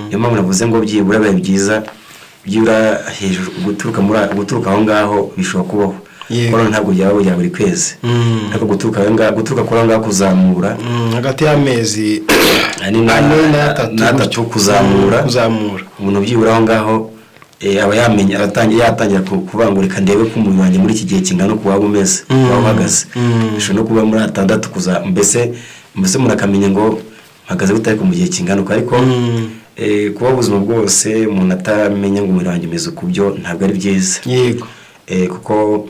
Niyo mpamvu navuze ngo byibura biba byiza byura hejuru guturuka aho ngaho bishobora kubaho. Kono ntabwo byaba bya buri kwezi. Ariko guturuka kuri aho ngaho kuzamura hagati y'amezi 4 na 3 kuzamura umuntu byibura aho ngaho aba yamenya yatangira kubangurika ndebe ko umubiri wanjye muri iki gihe kingana uko waba umeze waba uhagaze. Bishobora no kuba muri 6 mbese umuntu akamenya ngo mpagaze gutari ku mu gihe kingana uko. Ariko kuba ubuzima bwose umuntu atamenya ngo umubiri wanjye umeze uko, byo ntabwo ari byiza. Yego. Kuko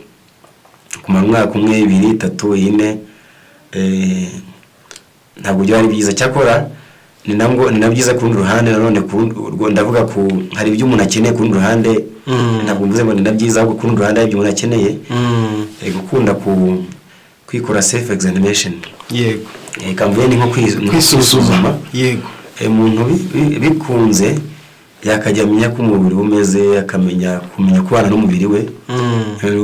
kumara umwaka 1, 2, 3, 4 ntabwo byari byiza. Cyakora ni na byiza ku rundi ruhande nanone ndavuga ku hari ibyo umuntu akeneye ku rundi ruhande. Ntabwo mvuze ngo ni na byiza ahubwo ku rundi ruhande hari ibyo umuntu akeneye. Gukunda kwikora self examination. Yego. Kamvuye ni nko kwisuzuma. Yego. Umuntu bikunze yakajya amenya ko umubiri umeze, akamenya kubana n'umubiri we.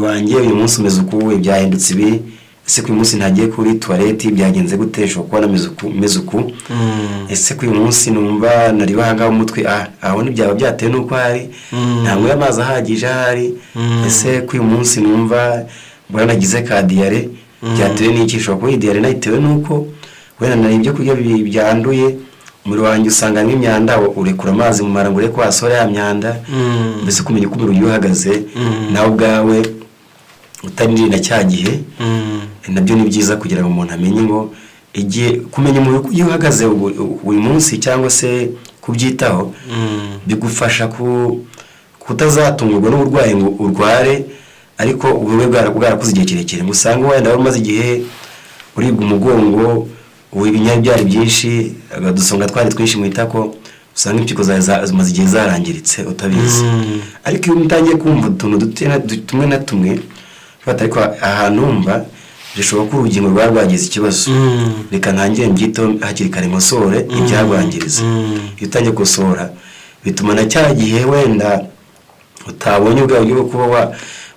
Wanjye uyu munsi umeze uko, byahindutse ibi, ese ku munsi ntagiye kuri toilette byagenze gute, sho kwa nameze uko. Ese ku munsi numva nari bahanga umutwe, aho ni byaba byatewe nuko hari ntabwo y'amazi ahagije ahari. Ese ku munsi numva bwanagize ka diare byatewe n'iki, sho kwa diare nayitewe nuko wenda nari ibyo kurya byanduye. Umubiri wanjye usanga nk'imyanda, urekura amazi mu mara ngo ureke wasora ya myanda. Mbese kumenya uko umubiri uhagaze nawe ubwawe utarinda cya gihe, nabyo ni byiza kugira ngo umuntu amenye ngo igihe kumenya umubiri uko uhagaze uyu munsi cyangwa se kubyitaho bigufasha kutazatungurwa n'uburwayi ngo urware ariko ubube bwarakuze igihe kirekire, ngo usanga wenda wari umaze igihe uribwa umugongo, ibinya byari byinshi, agadusonga twari twinshi mu itako, usanga impyiko zimaze igihe zarangiritse utabizi. Ariko iyo utangiye kumva utuntu tumwe na tumwe fata, ariko ahantu umva bishoboka ko urugingo rwagize ikibazo, reka ntangire mbyito hakiri kare nkosore ibyarwangiriza. Iyo utangiye gukosora bituma na cya gihe wenda utabonye ubwabyo bwo kuba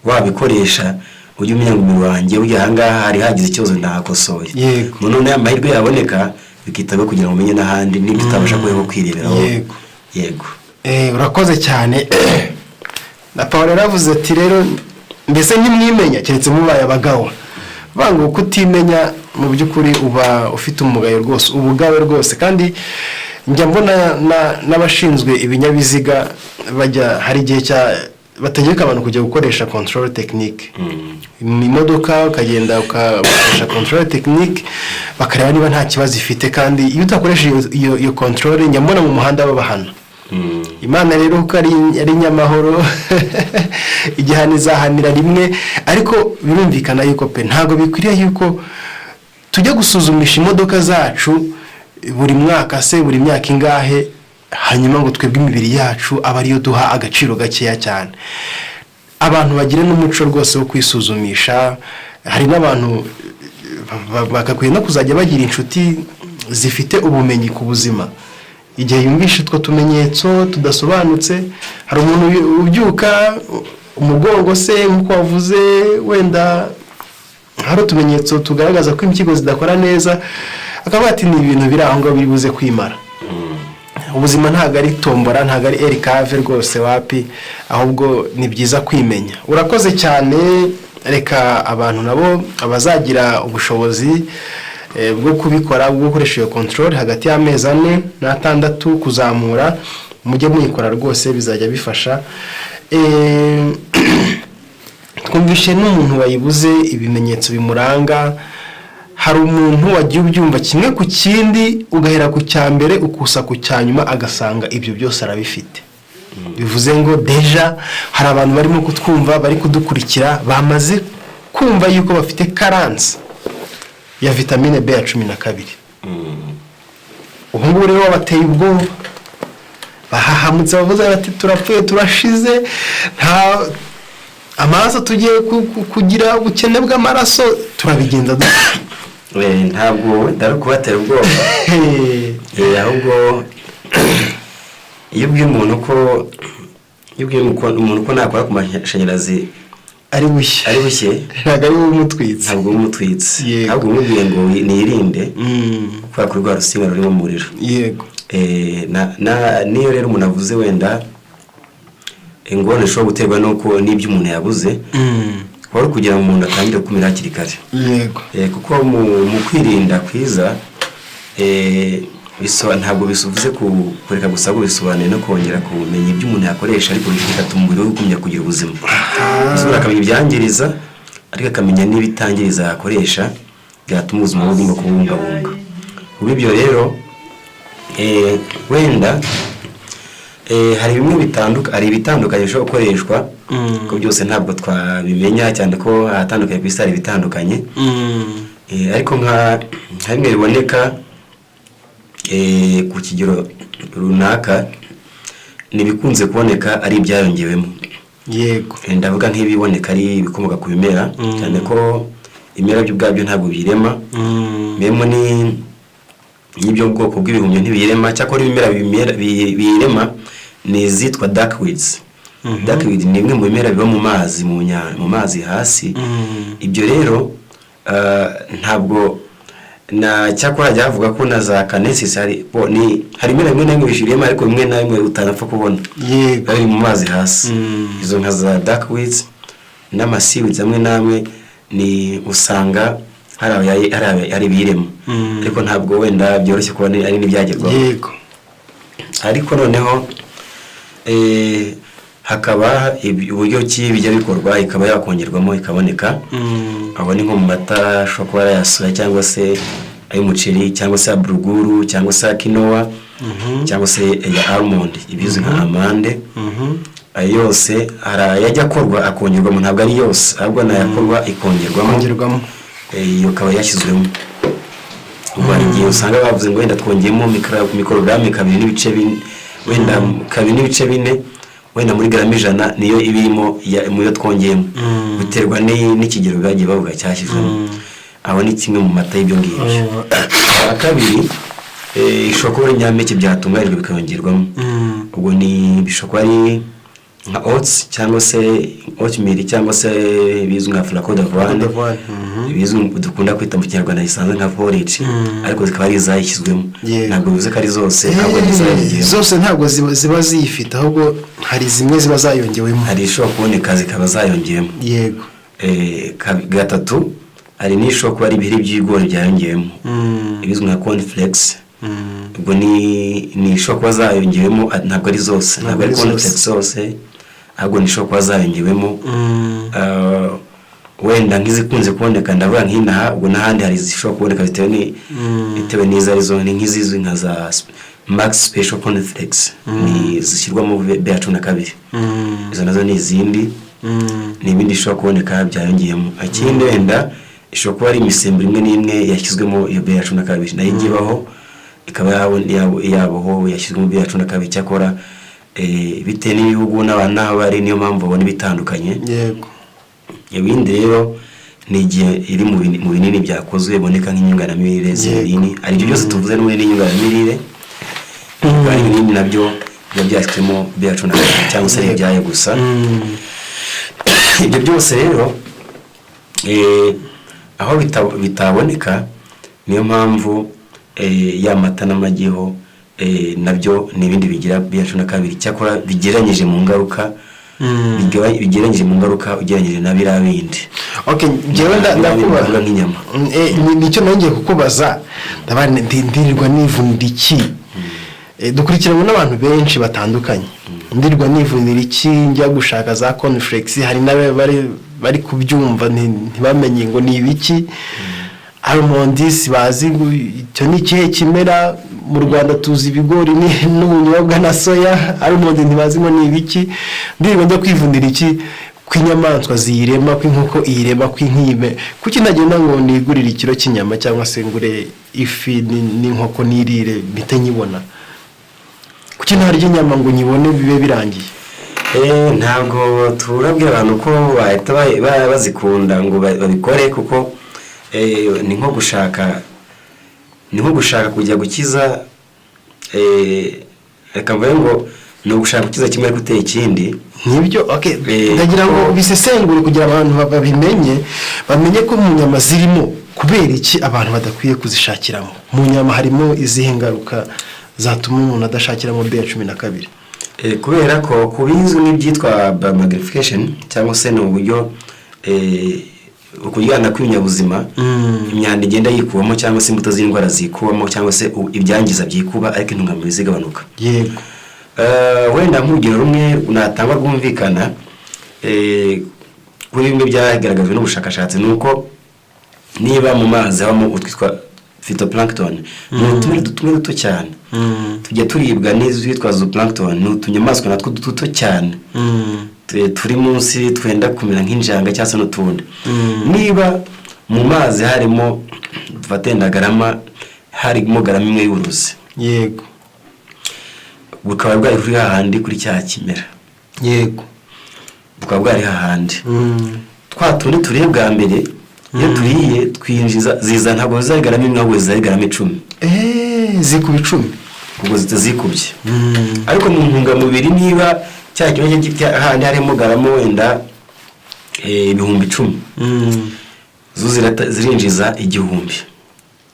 wabikoresha ujye umenya ngo umubiri wanjye ujya ahangaha hari hagize ikibazo ndahakosoye. None amahirwe yaboneka bikitabwe kugira ngo umenye n'ahandi n'ibyo utabasha kuba kwireberaho. Yego. Urakoze cyane. Na Paul yaravuze ati rero mbese ntimwimenya keretse mubaye abagabo. Bango kutimenya mu by'ukuri uba ufite umugayo rwose, ubugabe rwose. Kandi njya mbona n'abashinzwe ibinyabiziga bajya hari igihe bategeka abantu kujya gukoresha control technique. Mu imodoka ukagenda ukakoresha control technique bakareba niba nta kibazo ifite, kandi iyo utakoresheje iyo control nyamubona mu muhanda babahana. Imana rero ko ari nyamahoro igihano izahanira rimwe, ariko birumvikana yuko pe ntago bikwiriye yuko tujya gusuzumisha imodoka zacu buri mwaka se buri myaka ingahe, hanyuma ngo twebwe imibiri yacu aba ariyo duha agaciro gakeya cyane. Abantu bagire n'umuco rwose wo kwisuzumisha. Hari n'abantu bakakwiye no kuzajya bagira inshuti zifite ubumenyi ku buzima. Igihe yumvishe utwo tumenyetso tudasobanutse, hari umuntu ubyuka umugongo se nk'uko wavuze, wenda hari utumenyetso tugaragaza ko impyiko zidakora neza, akaba ati ni ibintu biri aho ngaho biri buze kwimara. Ubuzima ntabwo ari tombora, ntabwo ari erikave rwose wapi, ahubwo ni byiza kwimenya. Urakoze cyane. Reka abantu nabo abazagira ubushobozi bwo kubikora, bwo gukoresha iyo control hagati y'amezi 4 na 6 kuzamura, mujye muyikora rwose bizajya bifasha. Twumvishe n'umuntu wayibuze ibimenyetso bimuranga. Hari umuntu wagiye ubyumva kimwe ku kindi, ugahera ku cyambere ukusa ku cyanyuma agasanga ibyo byose arabifite. Bivuze ngo deja hari abantu barimo kutwumva, bari kudukurikira, bamaze kumva yuko bafite carence ya vitamine B ya 12. Ubu ngubu rero bateye ubwoba, bahahamutse bavuze bati turapfuye turashize, nta amaraso tugiye kugira ubukene bw'amaraso, turabigenza ntabwo ndari kubatera ubwoba. Ahubwo iyo ubwiye umuntu ko nakora ku mashanyarazi ari bushye ntabwo ari umutwitsi, ahubwo umubwiye ngo nirinde kubera ko rwa rusinga rurimo umuriro. Yego. Niyo rero umuntu avuze wenda ingorane ishobora guterwa n'uko n'ibyo umuntu yabuze, wari kugira ngo umuntu atangire kumira hakiri kare. Yego. Kuko mu kwirinda kwiza ntabwo bisuvuze kureka gusa ngo bisobanuye no kongera kumenya ibyo umuntu yakoresha, ariko bigatuma umubiri we ukomeza kugira ubuzima. Ushobora akamenya ibyangiriza ariko akamenya n'ibitangiriza yakoresha, byatuma ubuzima bwe bugomba kubungabunga. Ubwo ibyo rero wenda hari bimwe ibitandukanye bishobora gukoreshwa, ko byose ntabwo twabimenya cyane ko ahatandukanye ku isi hari ibitandukanye. Ariko nka bimwe biboneka ku kigero runaka, nibikunze kuboneka ari ibyayongewemo. Yego. Ndavuga nk'ibiboneka ari ibikomoka ku bimera, cyane ko ibimera byo ubwabyo ntabwo birema. Memo n'ibyo bwoko bw'ibihumyo ntibirema, cyakora ibimera birema ni izitwa duckweeds. Duckweed ni imwe mu bimera biba mu mazi hasi. Ibyo rero ntabwo cyakora jya avuga ko na za canesis hari rimwe na rimwe bishiriyemo, ariko bimwe na bimwe utanapfa kubona bari mu mazi hasi. Izo nka za duckweeds n'amasiweeds amwe namwe ni usanga hari ibirema, ariko ntabwo wenda byoroshye kubona ari n'ibyagerwaho. Yego. Ariko noneho hakaba uburyo ki bijya bikorwa ikaba yakongerwamo ikaboneka. Abo ni nko mu mata ashobora kuba yasoya cyangwa se ay'umuceri cyangwa se buruguru cyangwa se quinoa cyangwa se ya almond, ibizwi nka amande. ayo yose yajya akorwa akongerwamo, ntabwo ari yose ahubwo nayakorwa ikongerwamo, iyo akaba yashyizwemo. Ubwo hari igihe usanga bavuze ngo wenda twongeyemo mikorogaramu 2.4 wenda 2.4 wenda muri garama 100 niyo ibirimo mu yo twongeyemo, biterwa n'ikigero bagiye bavuga cyashyizwemo. Aho ni kimwe mu mata y'ibyo ngibyo. Kabiri ishobora kuba inyampeke byatunganijwe bikayongerwamo, ubwo ni bishobora ari nka oats cyangwa se oatmeal cyangwa se bizwi nka flocon d'avoine, bizwi dukunda kwita mu Kinyarwanda isanzwe nka porridge, ariko zikaba ari izayishyizwemo. Ntabwo bivuze ko ari zose, ahubwo zose ntabwo ziba ziyifite, ahubwo hari zimwe ziba zayongewemo, hari ishobora kuboneka zikaba zayongeyemo. Yego. Gatatu hari n'ishobora kuba ari ibiheri by'ibigori byayongeyemo, ibizwi nka cornflakes. Ubwo ni ishobora kuba zayongewemo, ntabwo ari zose, ntabwo ari cornflakes zose, ahubwo ni ishobora kuba zayongewemo. Wenda nk'izikunze kuboneka ndavuga nk'inaha, ubwo n'ahandi hari zishobora kuboneka bitewe n'izo arizo, ni nk'izizwi nka za Max Special Cornflakes, ni zishyirwamo B12. Izo nazo ni izindi, n'ibindi ishobora kuboneka byayongeyemo. Ikindi wenda ishobora kuba ari imisemburo imwe n'imwe yashyizwemo iyo B12 nayo igibaho, ikaba yaboho yashyizwemo B12 cyakora bitewe n'ibihugu n'abantu n'aho bari, niyo mpamvu babona bitandukanye. Yego. Ibindi rero ni igihe iri mu binini byakozwe boneka nk'inyunganamirire z'ibinini, ari byo byose tuvuze n'ubundi n'inyunganamirire, ari ibinini nabyo byashyizwemo B12 cyangwa se ibyaye gusa. Ibyo byose rero aho bitaboneka, niyo mpamvu ya mata n'amagiho nabyo n'ibindi bigira B12 cyakora bigeranyije mu ngaruka, bigeranyije mu ngaruka ugeranyije na biriya bindi. Okay, jewe ndakubaza nk'inyama. Nicyo nongeye kukubaza, ndirirwa nivunira iki? Dukurikirana n'abantu benshi batandukanye. Ndirirwa nivunira iki njya gushaka za cornflakes, hari nabe bari kubyumva ntibamenye ngo ni ibiki. Almonds bazi icyo ni kihe kimera, mu Rwanda tuzi ibigori n'ubunyobwa na soya, almonds ntibazi ngo ni ibiki. Ndirirwa njya kwivunira iki kw'inyamaswa ziyirema, kw'inkoko iyirema, kw'inkime. Kuki nagenda ngo nigurire ikiro cy'inyama cyangwa se ngure ifi n'inkoko nirire bite nyibona? Kuki ntarya inyama ngo nyibone bibe birangiye? Ntabwo turabwira abantu ko bahita bazikunda ngo babikore, kuko ni nko gushaka kujya gukiza, reka mvuge ngo ni ugushaka gukiza kimwe ariko uteye ikindi. Nibyo. Okay, ndagira ngo bisesengure kugira abantu babimenye, bamenye ko mu nyama zirimo kubera iki abantu badakwiye kuzishakiramo. Mu nyama harimo izihe ngaruka zatuma umuntu adashakiramo B12? Kubera ko kubizwe n'ibyitwa magnification cyangwa se no buryo ukujyana kw'ibinyabuzima, imyanda igenda yikubamo cyangwa se imbuto z'indwara zikubamo cyangwa se ibyangiza byikuba, ariko intungamubiri zigabanuka. Yego. Wenda nk'urugero rumwe natanga rwumvikana kuri bimwe byagaragajwe n'ubushakashatsi, nuko niba mu mazi habamo utwitwa phytoplankton, ni utumwe duto cyane, tujya turibwa n'izitwa zooplankton, ni utunyamaswa natwo duto cyane turi munsi twenda kumera nk'injanga cyangwa se n'utundi. Niba mu mazi harimo tuvatenda harimo garama imwe y'uruzi, yego, bukaba bwari kuri hahandi kuri cya kimera, yego, bukaba bwari hahandi. Twa tundi turiye bwa mbere, iyo turiye twinjiza ziza, ntabwo zizagarama imwe ahubwo zizagarama 10. Zikuba 10 ubwo zitazikubye. Ariko mu ntungamubiri niba cya kibazo hahandi harimo garama wenda 10,000, zo zirinjiza 1,000,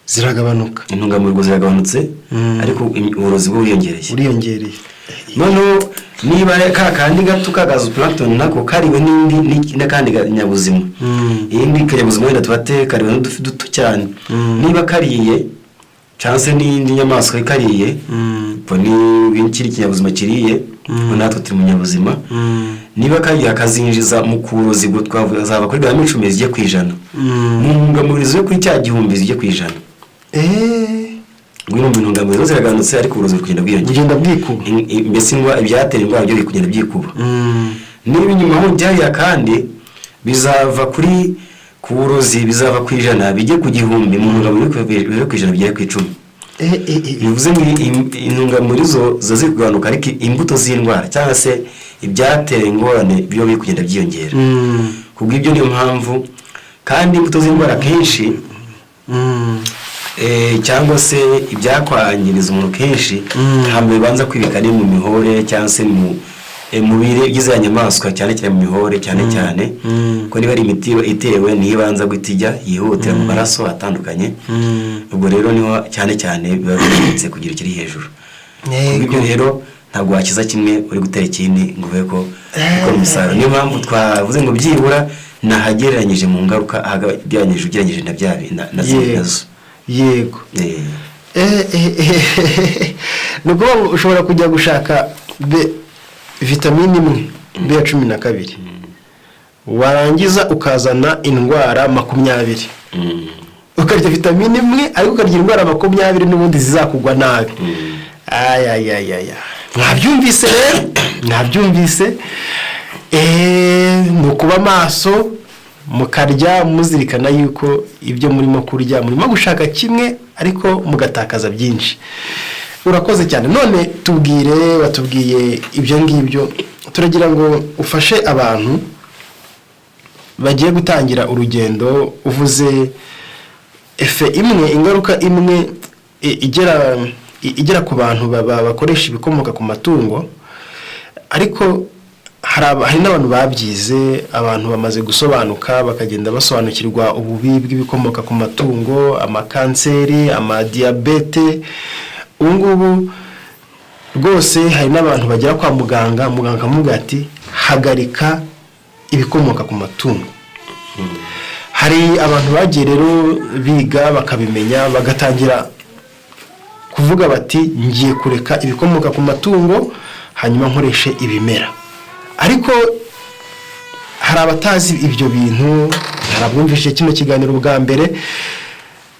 ziragabanuka, intungamubiri ziragabanutse, ariko uburozi bwo buriyongereye. Noneho niba ka kandi gato kagaza plankton nako kariwe n'akandi nyabuzima, indi kanyabuzima wenda tubate kariwe n'udufi duto cyane, niba kariye chance n'indi nyamaswa ikariye, ni ikiri kinyabuzima kiriye, natwe turi mu nyabuzima, niba kariye akazinjiza mu kurozi bwo twazaba kuri garama 10 zijye kwijana, mu ntungamubiri zo kuri cya 1,000 zijye kwijana. ngwino intungamubiri zose ziraganutse ariko uburozi bukagenda bugenda bwikuba mbese ibyatera indwara byo bikugenda byikuba niba inyuma aho byariya kandi bizava ku burozi bizava ku 100 bijye ku 1000 mu ntungamubiri biri ku 100 bigera ku 10. bivuze ngo intungamubiri zo ziri kugabanuka ariko imbuto z'indwara cyangwa se ibyatera ingorane byo biri kugenda byiyongera. Kubw'ibyo niyo mpamvu kandi imbuto z'indwara kenshi cyangwa se ibyakwangiriza umuntu kenshi ntabwo bibanza kwibika ni mu mihore cyangwa se mu bire by'iza nyamaswa cyane cyane mu mihore cyane ko niba ari imiti itewe nibanza gutijya yihutira mu maraso atandukanye. Ubwo rero niho cyane biba birenze kugira ikiri hejuru. Kubw'ibyo rero ntabwo wakiza kimwe uri gutera ikindi ngo ube ko umusaruro. Niyo mpamvu twavuze ngo byibura nahagereranyije mu ngaruka ugereranyije na bya nazo. Yego. Nubwo ushobora kujya gushaka vitamine imwe B12 warangiza ukazana indwara 20 ukarya vitamine imwe ariko ukarya indwara 20 n'ubundi zizakugwa nabi. Mwabyumvise rero mwabyumvise nukuba maso mukarya muzirikana yuko ibyo murimo kurya murimo gushaka kimwe ariko mugatakaza byinshi. Urakoze cyane. None batubwiye ibyo ngibyo turagira ngo ufashe abantu bagiye gutangira urugendo. Uvuze ingaruka imwe igera ku bantu bakoresha ibikomoka ku matungo, ariko hari n'abantu babyize, abantu bamaze gusobanuka bakagenda basobanukirwa ububi bw'ibikomoka ku matungo, amakanseri, amadiyabete. Ubungubu rwose hari n'abantu bagera kwa muganga akamubwira ati hagarika ibikomoka ku matungo. Hari abantu bagiye rero biga bakabimenya bagatangira kuvuga bati ngiye kureka ibikomoka ku matungo hanyuma nkoreshe ibimera. Ariko hari abatazi ibyo bintu, harabumvise kino kiganiro bwa mbere.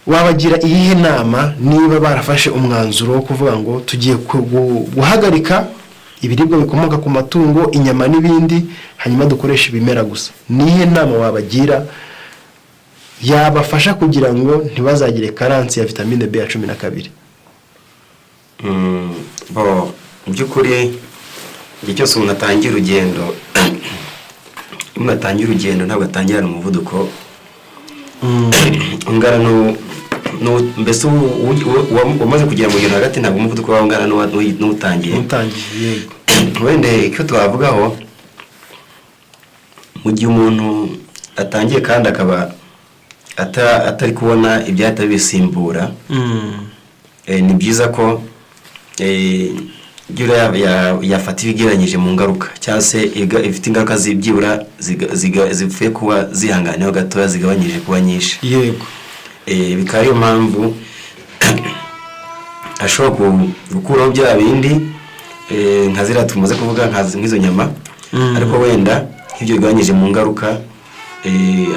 Wabagira iyihe nama niba barafashe umwanzuro wo kuvuga ngo tugiye guhagarika ibiribwa bikomoka ku matungo, inyama n'ibindi, hanyuma dukoresha ibimera gusa? Nihe nama wabagira yabafasha kugira ngo ntibazagire karansi ya vitamine B12? Mu by'ukuri igihe cyose umuntu atangira urugendo ntabwo atangirana umuvuduko ungana mbese umaze kugera mu gihe hagati ntabwo umuvuduko wawe ungana n'utangiye. Wenda icyo twavugaho mu gihe umuntu atangiye kandi akaba atari kubona ibyahita bisimbura, ni byiza ko yafata ibigereranyije mu ngaruka cyangwa se ifite ingaruka byibura zipfuye kuba zihanganiyeho gatoya zigabanyije kuba nyinshi. Yego. Bikaba ariyo mpamvu ashobora gukuraho bya bindi nka ziriya tumaze kuvuga nk'izo nyama, ariko wenda nk'ibyo bigabanyije mu ngaruka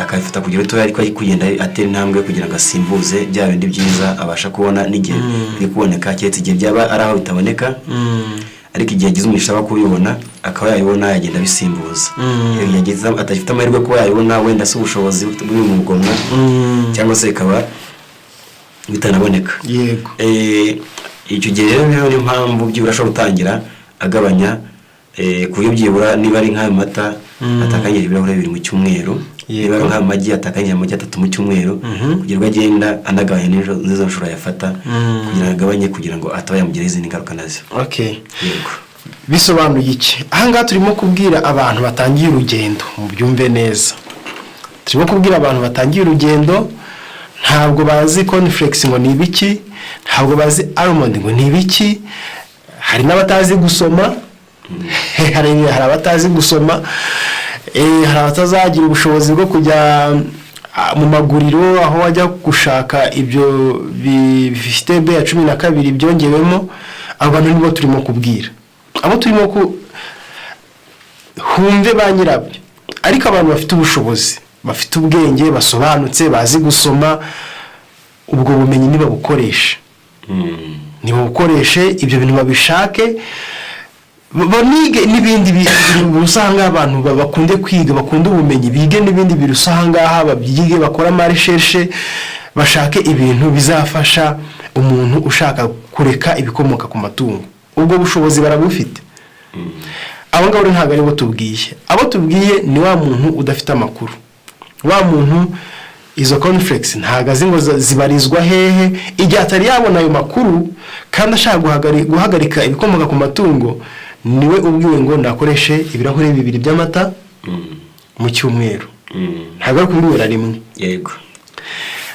akabifata kugira utoya ariko kugenda atera intambwe kugira ngo asimbuze bya bindi byiza abasha kubona n'igihe biri kuboneka, cyetse igihe byaba ari aho bitaboneka ariko igihe agize umugisha wo kubibona akaba yayibona yagenda bisimbuza. Yagize atafite amahirwe kuba yayibona wenda se ubushobozi buri mu gomwa cyangwa se ikaba bitanaboneka. Yego. Icyo gihe rero niyo mpamvu byibura ashobora gutangira agabanya ku buryo byibura niba ari nk'ayo mata atakanyije ibirahure 2 mu cyumweru, niba ari nk'amagi atakanyije amagi 3 mu cyumweru, kugira ngo agenda anagabanya n'izo nshuro yafata kugira ngo agabanye kugira ngo atabayamugire izindi ngaruka nazo. Okay. Yego. Bisobanuye iki? Aha ngaha turimo kubwira abantu batangiye urugendo, mu byumve neza. Turimo kubwira abantu batangiye urugendo, ntabwo bazi cornflakes ngo ni ibiki, ntabwo bazi almond ngo ni ibiki, hari n'abatazi gusoma. Hari abatazi gusoma, hari abatazagira ubushobozi bwo kujya mu maguriro aho wajya gushaka ibyo bifite B12 byongewemo. Abantu nibo turimo kubwira, abo turimo humve ba nyirabyo, ariko abantu bafite ubushobozi, bafite ubwenge, basobanutse, bazi gusoma, ubwo bumenyi niba bukoresha nibukoreshe ibyo bintu babishake, banige n'ibindi bintu usanga abantu bakunde kwiga, bakunda ubumenyi, bige n'ibindi bintu usanga babyige, bakora amareshershe, bashake ibintu bizafasha umuntu ushaka kureka ibikomoka ku matungo. Ubwo bushobozi barabufite. Abo ngabo ntabwo aribo tubwiye. Abo tubwiye ni wa muntu udafite amakuru, wa muntu izo conflicts ntabwo azi ngo zibarizwa hehe, igihe atari yabona ayo makuru kandi ashaka guhagarika ibikomoka ku matungo, niwe ubwiwe ngo nakoreshe ibirahuri 2 by'amata mu cyumweru. Ntabwo ari kubinywera rimwe. Yego.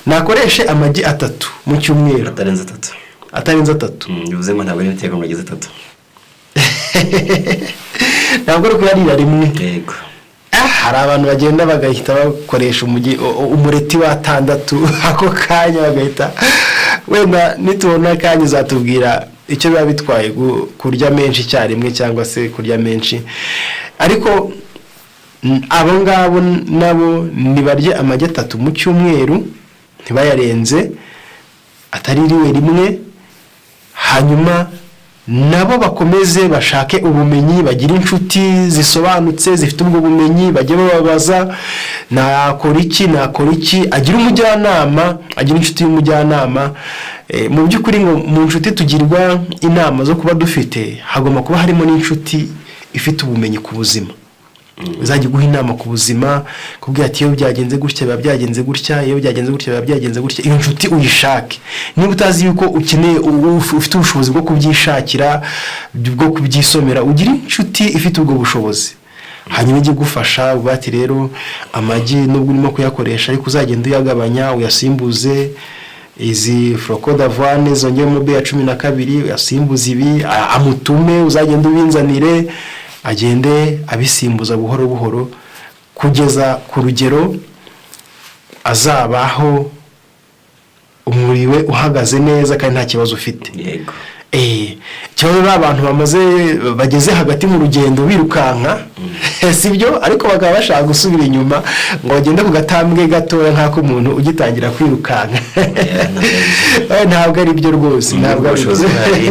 Nakoreshe amagi 3 mu cyumweru. Atarenze 3. Bivuze ngo ntabwo ari ibitego ngo 3. Ntabwo ari kuyarira rimwe. Yego. Hari abantu bagenda bagahita bakoresha umureti wa 6 ako kanya bagahita, wenda nitubona kanya uzatubwira icyo biba bitwaye kurya menshi cyarimwe cyangwa se kurya menshi. Ariko abo ngabo nabo nibarye amagi 3 mu cyumweru, ntibayarenze, ataririwe rimwe, hanyuma nabo bakomeze bashake ubumenyi, bagira inshuti zisobanutse zifite ubwo bumenyi, bajye bababaza nakora iki, agira umujyanama, agira inshuti y'umujyanama. Mu by'ukuri ngo mu nshuti tugirwa inama zo kuba dufite, hagomba kuba harimo n'inshuti ifite ubumenyi ku buzima, uzajya guha inama ku buzima, kubwira ati iyo byagenze gutya biba byagenze gutya, iyo byagenze gutya biba byagenze gutya. Iyo nshuti uyishake. Niba utazi yuko ukeneye, ufite ubushobozi bwo kubyishakira, bwo kubyisomera, ugira inshuti ifite ubwo bushobozi, hanyuma ijye gufasha. Ubati rero amagi nubwo urimo kuyakoresha, ariko uzagenda uyagabanya, uyasimbuze izi flocon d'avoine zongeyemo B12, uyasimbuze ibi, amutume uzagenda ubinzanire, agende abisimbuza buhoro buhoro kugeza ku rugero azabaho umuriwe uhagaze neza kandi nta kibazo ufite. Yego. Cyangwa n'abantu bageze hagati mu rugendo birukanka, sibyo, ariko bakaba bashaka gusubira inyuma ngo bagende ku gatambwe gatoya nk'ako umuntu ugitangira kwirukanka. Ntabwo ari byo rwose, ntabwo ari byo.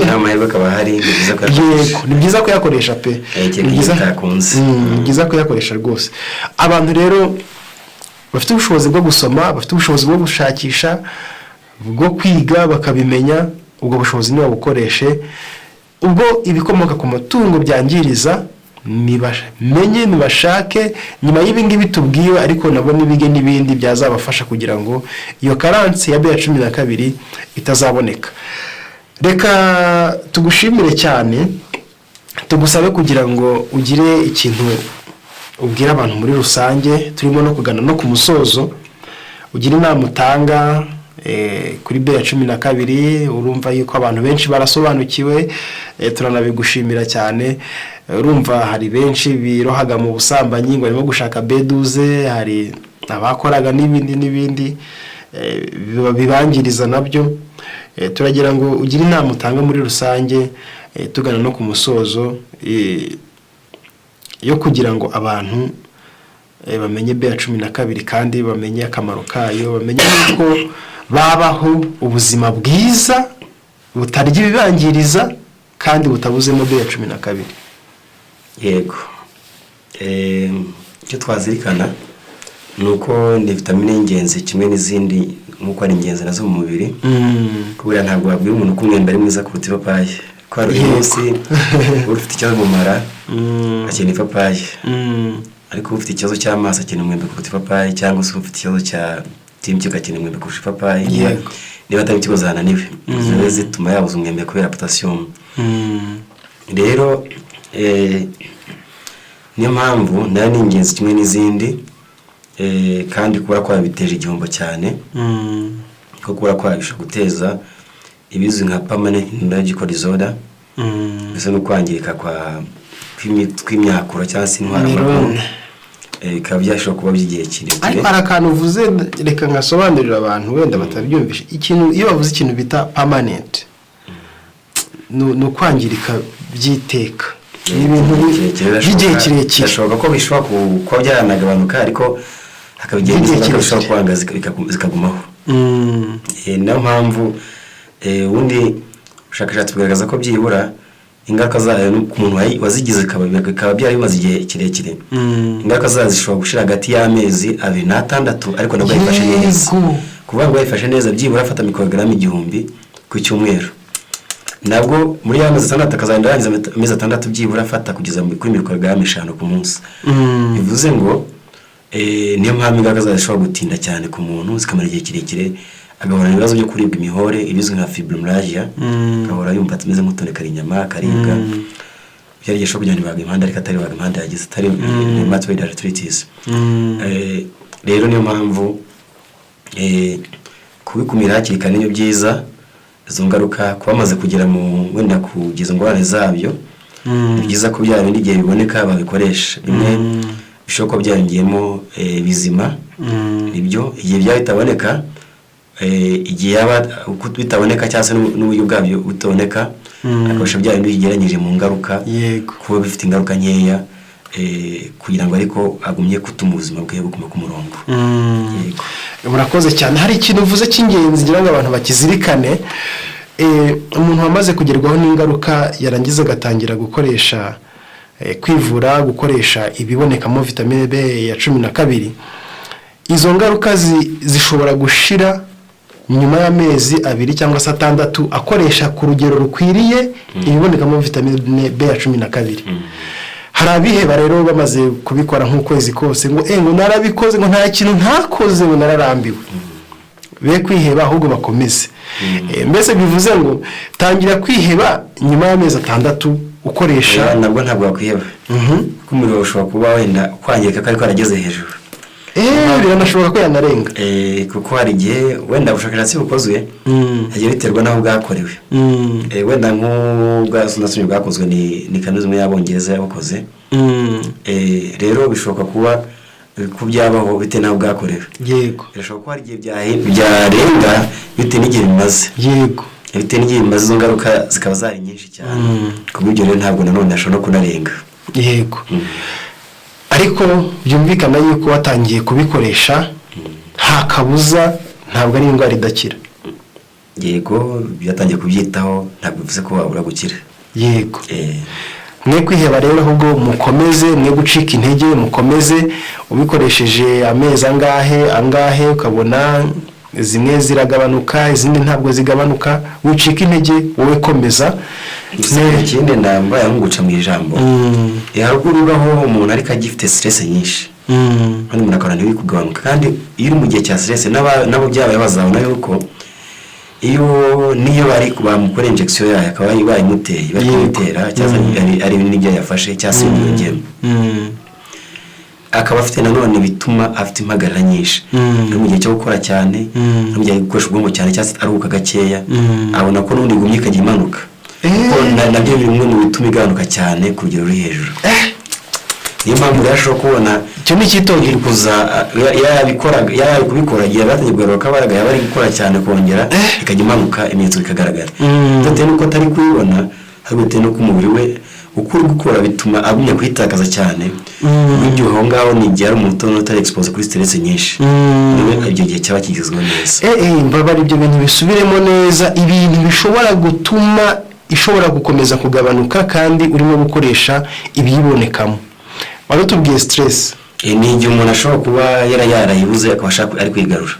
N'amahirwe akaba hari, ni byiza kuyakoresha pe. Ni byiza kuyakoresha rwose. Abantu rero bafite ubushobozi bwo gusoma, bafite ubushobozi bwo gushakisha, bwo kwiga bakabimenya, ubwo bushobozi niba bukoreshe. Ubwo ibikomoka ku matungo byangiriza, nibamenye, nibashake nyuma y'ibingibi tubwiwe, ariko nabo nibige n'ibindi byazabafasha kugira ngo iyo karansi ya B12 itazaboneka. Reka tugushimire cyane, tugusabe kugira ngo ugire ikintu ubwira abantu muri rusange, turimo no kugana no ku musozo, ugira inama utanga kuri B12. Urumva yuko abantu benshi barasobanukiwe, turanabigushimira cyane. Urumva hari benshi birohaga mu busambanyi ngo barimo gushaka B12, hari abakoraga n'ibindi bibangiriza nabyo. Turagira ngo ugire inama utanga muri rusange, tugana no ku musozo, yo kugira ngo abantu bamenye B12 kandi bamenye akamaro kayo, bamenye ko babaho ubuzima bwiza butarya ibibangiriza kandi butabuzemo B12. Yego. Icyo twazirikana ni uko ni vitamine y'ingenzi kimwe n'izindi, nk'uko ari ingenzi nazo mu mubiri. Kubera ntabwo wabwira umuntu ko umwembe ari mwiza kuruta ipapayi. Ko hari umunsi ufite ikibazo mu mara akeneye ipapayi, ariko ufite ikibazo cy'amaso akeneye umwembe kuruta ipapayi, cyangwa se ufite ikibazo cy'impyiko akeneye umwembe kurusha ipapayi. Niba atari ikibazo yananiwe, ziba zituma yabuza umwembe kubera potassium. Rero niyo mpamvu nayo ni ingenzi kimwe n'izindi, kandi kuba kwabiteje igihombo cyane, ko kuba kwabisha guteza ibizwi nka permanent neurological disorder, ndetse no kwangirika kw'imyakura cyangwa se intwara, bikaba byashobora kuba by'igihe kirekire. Ariko hari akantu uvuze, reka ngasobanurira abantu wenda batabyumvishe. Ikintu iyo bavuze ikintu bita permanent, no kwangirika by'iteka, n'ibintu by'igihe kirekire. Birashoboka ko bishobora kuba byaranagabanuka, ariko hakaba igihe bishobora kwanga zikagumaho. Niyo mpamvu ubundi ubushakashatsi bugaragaza ko byibura ingaruka zayo ku muntu wazigize bikaba byari bimaze igihe kirekire, ingaruka zayo zishobora gushira hagati y'amezi 2 n'6, ariko nabwo yifashe neza. Kuvuga ngo yifashe neza byibura afata mikorogaramu 1000 ku cyumweru, nabwo muri ya mezi 6 akazagenda yarangiza amezi 6 byibura afata kugeza kuri mikorogaramu 5 ku munsi. Bivuze ngo niyo mpamvu ingaruka zayo zishobora gutinda cyane ku muntu, zikamara igihe kirekire, agahora ibibazo byo kuribwa imihore ibizwi nka fibromyalgia, agahora yumva atameze nk'utonekara inyama, akaribwa byari gisho kujyana ibaga impande ariko atari ibaga impande yagize atari rheumatoid arthritis. Rero niyo mpamvu kubikumira hakiri kare niyo byiza. Izo ngaruka kuba bamaze kugera mu wenda kugeza ingorane zabyo, ni byiza ko bya bindi igihe biboneka babikoresha. Bimwe bishoboka byarongiyemo bizima, nibyo igihe byaba bitaboneka, igihe yaba bitaboneka cyangwa se n'uburyo bwabyo butaboneka, akabasha bya bindi bigeranyije mu ngaruka, kuba bifite ingaruka nkeya, kugira ngo ariko agumye gutuma ubuzima bwe buguma ku murongo. Murakoze cyane. Hari ikintu uvuze cy'ingenzi ngira ngo abantu bakizirikane. Umuntu wamaze kugerwaho n'ingaruka yarangiza agatangira gukoresha kwivura, gukoresha ibibonekamo vitamine B ya 12, izo ngaruka zishobora gushira nyuma y'amezi 2 cyangwa 6 akoresha ku rugero rukwiriye ibibonekamo vitamine B ya 12. Hari abiheba rero bamaze kubikora nk'ukwezi kose ngo ngo narabikoze, ngo nta kintu ntakoze, ngo nararambiwe. Be kwiheba ahubwo bakomeze. Mbese bivuze ngo tangira kwiheba nyuma y'amezi 6 ukoresha. Nabwo ntabwo wakwiheba, kuko umuriro ushobora kuba wenda kwangirika ko ariko arageze hejuru. Biranashoboka ko yanarenga, kuko hari igihe wenda ubushakashatsi bukozwe hagiye biterwa n'aho bwakorewe. Wenda nk'ubwasundasumye bwakozwe ni kaminuza y'Abongereza yabukoze. Rero bishoboka kuba kubyabaho bite n'aho bwakorewe. Birashoboka ko hari igihe byarenga bite n'igihe bimaze. Bite n'igihe bimaze, izo ngaruka zikaba zari nyinshi cyane. Kubwo ibyo rero ntabwo nanone ashobora kunarenga. Ariko byumvikana yuko watangiye kubikoresha nta kabuza, ntabwo ari indwara idakira. Byatangiye kubyitaho, ntabwo bivuze ko wabura gukira. Mwe kwiheba rero ahubwo mukomeze, mwe gucika intege, mukomeze. Ubikoresheje amezi angahe ukabona zimwe ziragabanuka, izindi ntabwo zigabanuka, wicika intege, wowe komeza. Ikindi ndambaye nkuguca mu ijambo, haruguru ubaho umuntu ariko agifite stress nyinshi, kandi umuntu akora ntiwi kugabanuka, kandi iyo uri mu gihe cya stress nabo byabaye bazabona yuko niyo bari bamukora injection yayo akaba bayimuteye bakimutera cyangwa ari n'ibyo yafashe cyangwa se yongemo, akaba afite nanone bituma afite impagarara nyinshi. Mu gihe cyo gukora cyane, mu gihe gukoresha ubwonko cyane cyangwa se aruhuka gakeya, abona ko n'undi gumye kajya imanuka. Nabyo bimwe mu bituma igabanuka cyane ku rugero ruri hejuru. Niyo mpamvu rero kubona icyo ni cyitondera kuza kubikora igihe batangiye kugaruka baraga bari gukora cyane kongera ikajya imanuka, ibimenyetso bikagaragara. Bitewe n'uko atari kubibona, bitewe n'uko umubiri we uko uri gukora bituma agumya kwitakaza cyane. Ibyo aho ngaho ni igihe ari umuntu utari expose kuri stress nyinshi, ibyo gihe cyaba kigizwe neza. Mbabara ibyo bintu bisubiremo neza, ibintu bishobora gutuma ishobora gukomeza kugabanuka kandi urimo gukoresha ibiyibonekamo. Wari tubwiye stress. Ni igihe umuntu ashobora kuba yarayibuze akabasha ari kwigarura,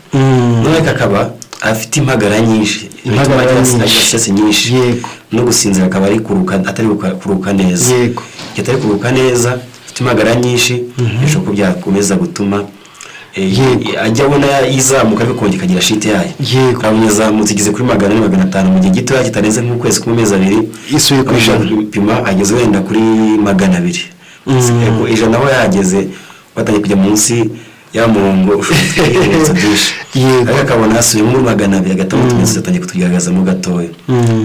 none akaba afite impagarara nyinshi, stress nyinshi, no gusinzira akaba ari atari kuruka neza. Atari kuruka neza, afite impagarara nyinshi, bishobora kubyakomeza gutuma ajya abona yizamuka ariko kongera kagira shite yayo. Kandi yazamutse igeze kuri 400 500 mu gihe gito kitarenze nk'ukwezi kumwe amezi 2 isuye ku ijana, pima ageze wenda kuri 200. Ijana naho yageze batangiye kujya munsi ya murongo ushobora byinshi. Ariko akabona hasuye muri 200 agatuma tumenye atangiye kutugaragaza mu gatoya,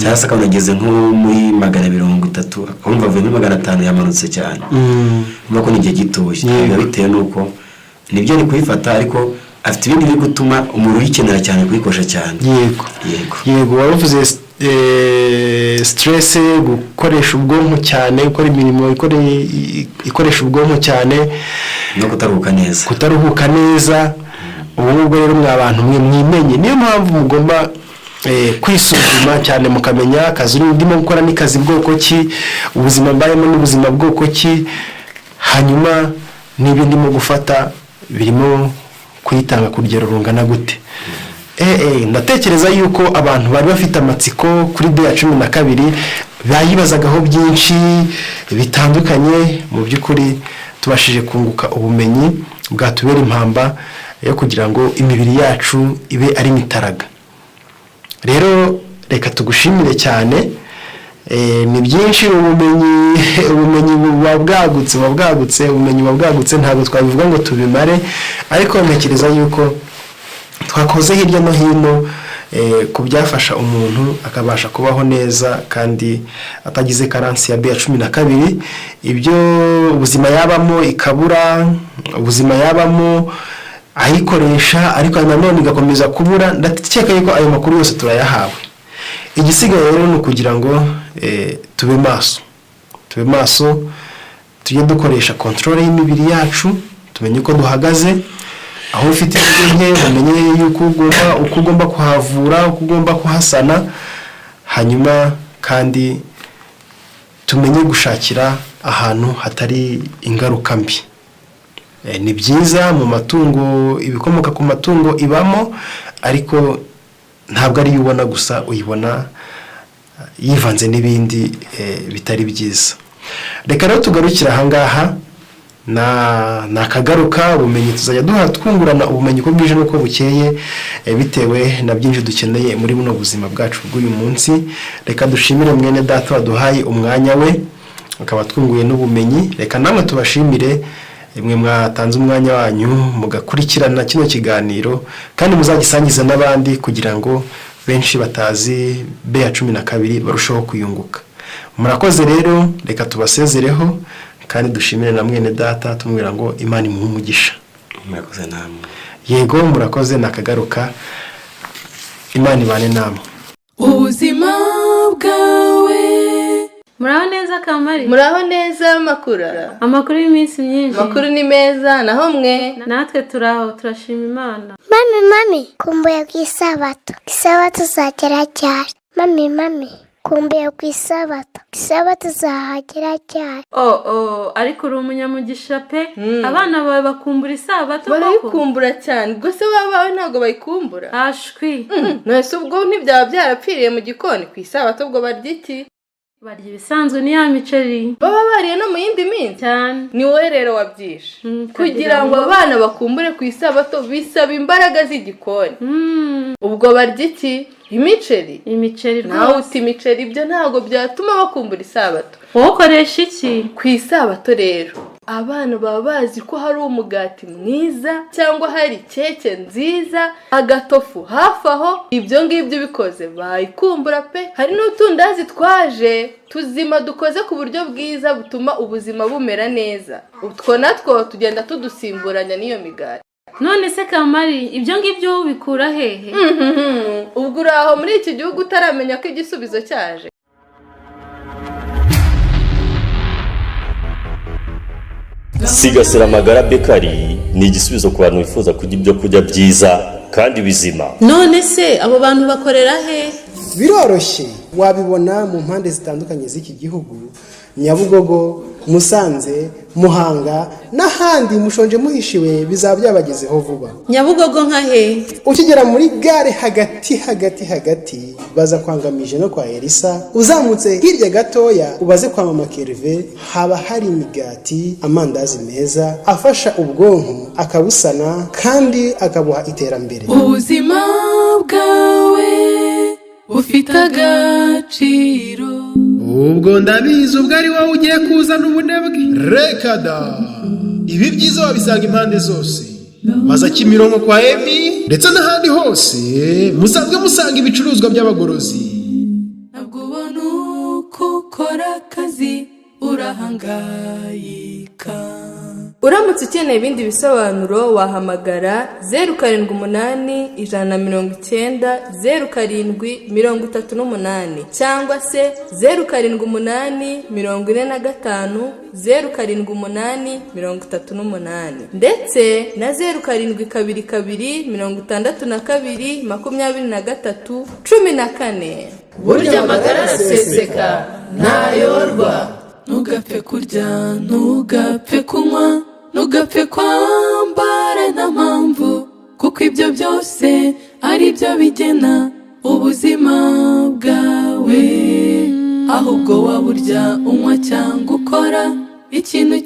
cyangwa se akabona ageze nko muri 230 akumva avuye muri 500 yamanutse cyane. Nuko ni igihe gitoya, bitewe nuko nibyo ni kuyifata, ariko afite ibindi biri gutuma umubiri uyikenera cyane kuyikoresha cyane. Waruvuze stress, gukoresha ubwonko cyane, gukora imirimo ikoresha ubwonko cyane, no kutaruhuka neza. Ubu rero mwa bantu mwe mwimenye, niyo mpamvu mugomba kwisuzuma cyane mukamenya akazi ndimo gukora ni kazi bwoko ki, ubuzima mbayemo n'ubuzima bwoko ki, hanyuma niba ndimo gufata birimo kuyitanga ku rugero rungana gute. Ndatekereza yuko abantu bari bafite amatsiko kuri day ya 12 bayibazagaho byinshi bitandukanye. Mu by'ukuri tubashije kunguka ubumenyi bwatubera impamba yo kugira ngo imibiri yacu ibe ari mitaraga. Rero reka tugushimire cyane, ni byinshi ubumenyi bwagutse ubumenyi bwagutse ntabwo twabivuga ngo tubimare, ariko ntekereza yuko twakoze hirya no hino ku byafasha umuntu akabasha kubaho neza kandi atagize karansi ya B12. Ibyo ubuzima yabamo ikabura, ubuzima yabamo ayikoresha ariko nanone igakomeza kubura. Ndatekeka yuko ayo makuru yose turayahawe. Igisigaye rero ni ukugira ngo tube maso, tujye dukoresha control y'imibiri yacu, tumenye uko duhagaze. Aho ufite nke umenye yuko ugomba kuhavura, uko ugomba kuhasana, hanyuma kandi tumenye gushakira ahantu hatari ingaruka mbi. Ni byiza mu matungo, ibikomoka ku matungo ibamo, ariko ntabwo ari ubona gusa, uyibona yivanze n'ibindi bitari byiza. Reka rero tugarukira aha ngaha, nakagaruka ubumenyi tuzajya twungurana ubumenyi ko bwije nuko bukeye, bitewe na byinshi dukeneye muri buno buzima bwacu bw'uyu munsi. Reka dushimire mwene data waduhaye umwanya we, akaba twunguye n'ubumenyi. Reka namwe tubashimire mwe mwatanze umwanya wanyu mugakurikirana kino kiganiro, kandi muzagisangiza n'abandi kugira ngo benshi batazi B12 barushaho kuyunguka. Murakoze rero, reka tubasezereho kandi dushimire na mwene data tumwira ngo Imana imuhe umugisha. Murakoze namwe. Yego murakoze, nakagaruka. Imana ibane namwe. Ubuzima bwawe. Muraho neza Kamari? Muraho neza Makura? Amakuru y'iminsi myinshi. Makuru ni meza, naho mwe? Natwe turaho, turashima Imana. Mami, kumbuye kwisabato. Isabato zagera cyane. Mami, kumbuye kwisabato. Isabato zahagera cyane. Ariko uri umunyamugisha pe. Abana bawe bakumbura isabato. Barayikumbura cyane. Gose wabawe ntago bayikumbura. Ashwi. Nese ubwo ntibyaba byarapfiriye mu gikoni ku isabato ubwo barya iki? Barya ibisanzwe ni ya miceri. Baba bariye no mu yindi minsi cyane. Ni wowe rero wabyishe. Kugira ngo abana bakumbure ku isabato bisaba imbaraga z'igikoni. Ubwo barya iki? Imiceri rwose. Nawe uti imiceri ibyo ntago byatuma bakumbura isabato. Wowe ukoresha iki? Ku isabato rero abana baba bazi ko hari umugati mwiza cyangwa hari keke nziza, agatofu hafi aho. Ibyo ngibyo bikoze bayikumbura pe. Hari n'utundazi twaje tuzima dukoze ku buryo bwiza butuma ubuzima bumera neza. Utwo natwo tugenda tudusimburanya n'iyo migati. None se Kamari, ibyo ngibyo ubikura hehe? Ubwo uraho muri iki gihugu utaramenya ko igisubizo cyaje. Sigasira Amagara Bakery ni igisubizo ku bantu bifuza kurya ibyo kurya byiza kandi bizima. None se abo bantu bakorera he? Biroroshye, wabibona mu mpande zitandukanye z'iki gihugu: Nyabugogo, Musanze, Muhanga n'ahandi. Mushonje muhishiwe bizaba byabagezeho vuba. Nyabugogo nka he? Ukigera muri gare hagati baza kwangamije no kwa Elisa, uzamutse hirya gatoya ubaze kwa Mama Kerve, haba hari imigati, amandazi meza afasha ubwonko, akabusana kandi akabuha iterambere. Ubuzima bwawe bufite agaciro. Ubwo ndabizi ubwo ari wowe ugiye kuzana ubunebwe. Reka da, ibi byiza wabisanga impande zose. Maza Kimironko kwa Emi ndetse n'ahandi hose musanzwe musanga ibicuruzwa by'abagorozi. Ntabwo ubona uko ukora akazi urahangayika. uramutse ukeneye ibindi bisobanuro wahamagara 078 190 0738 cyangwa se 078 45 078 38 ndetse na 0722 62 23 14. Burya amagara araseseka ntayorwa. Ntugapfe kurya, ntugapfe kunywa, ntugapfe kwambara nta mpamvu, kuko ibyo byose ari byo bigena ubuzima bwawe. Ahubwo waburya unywa cyangwa ukora ikintu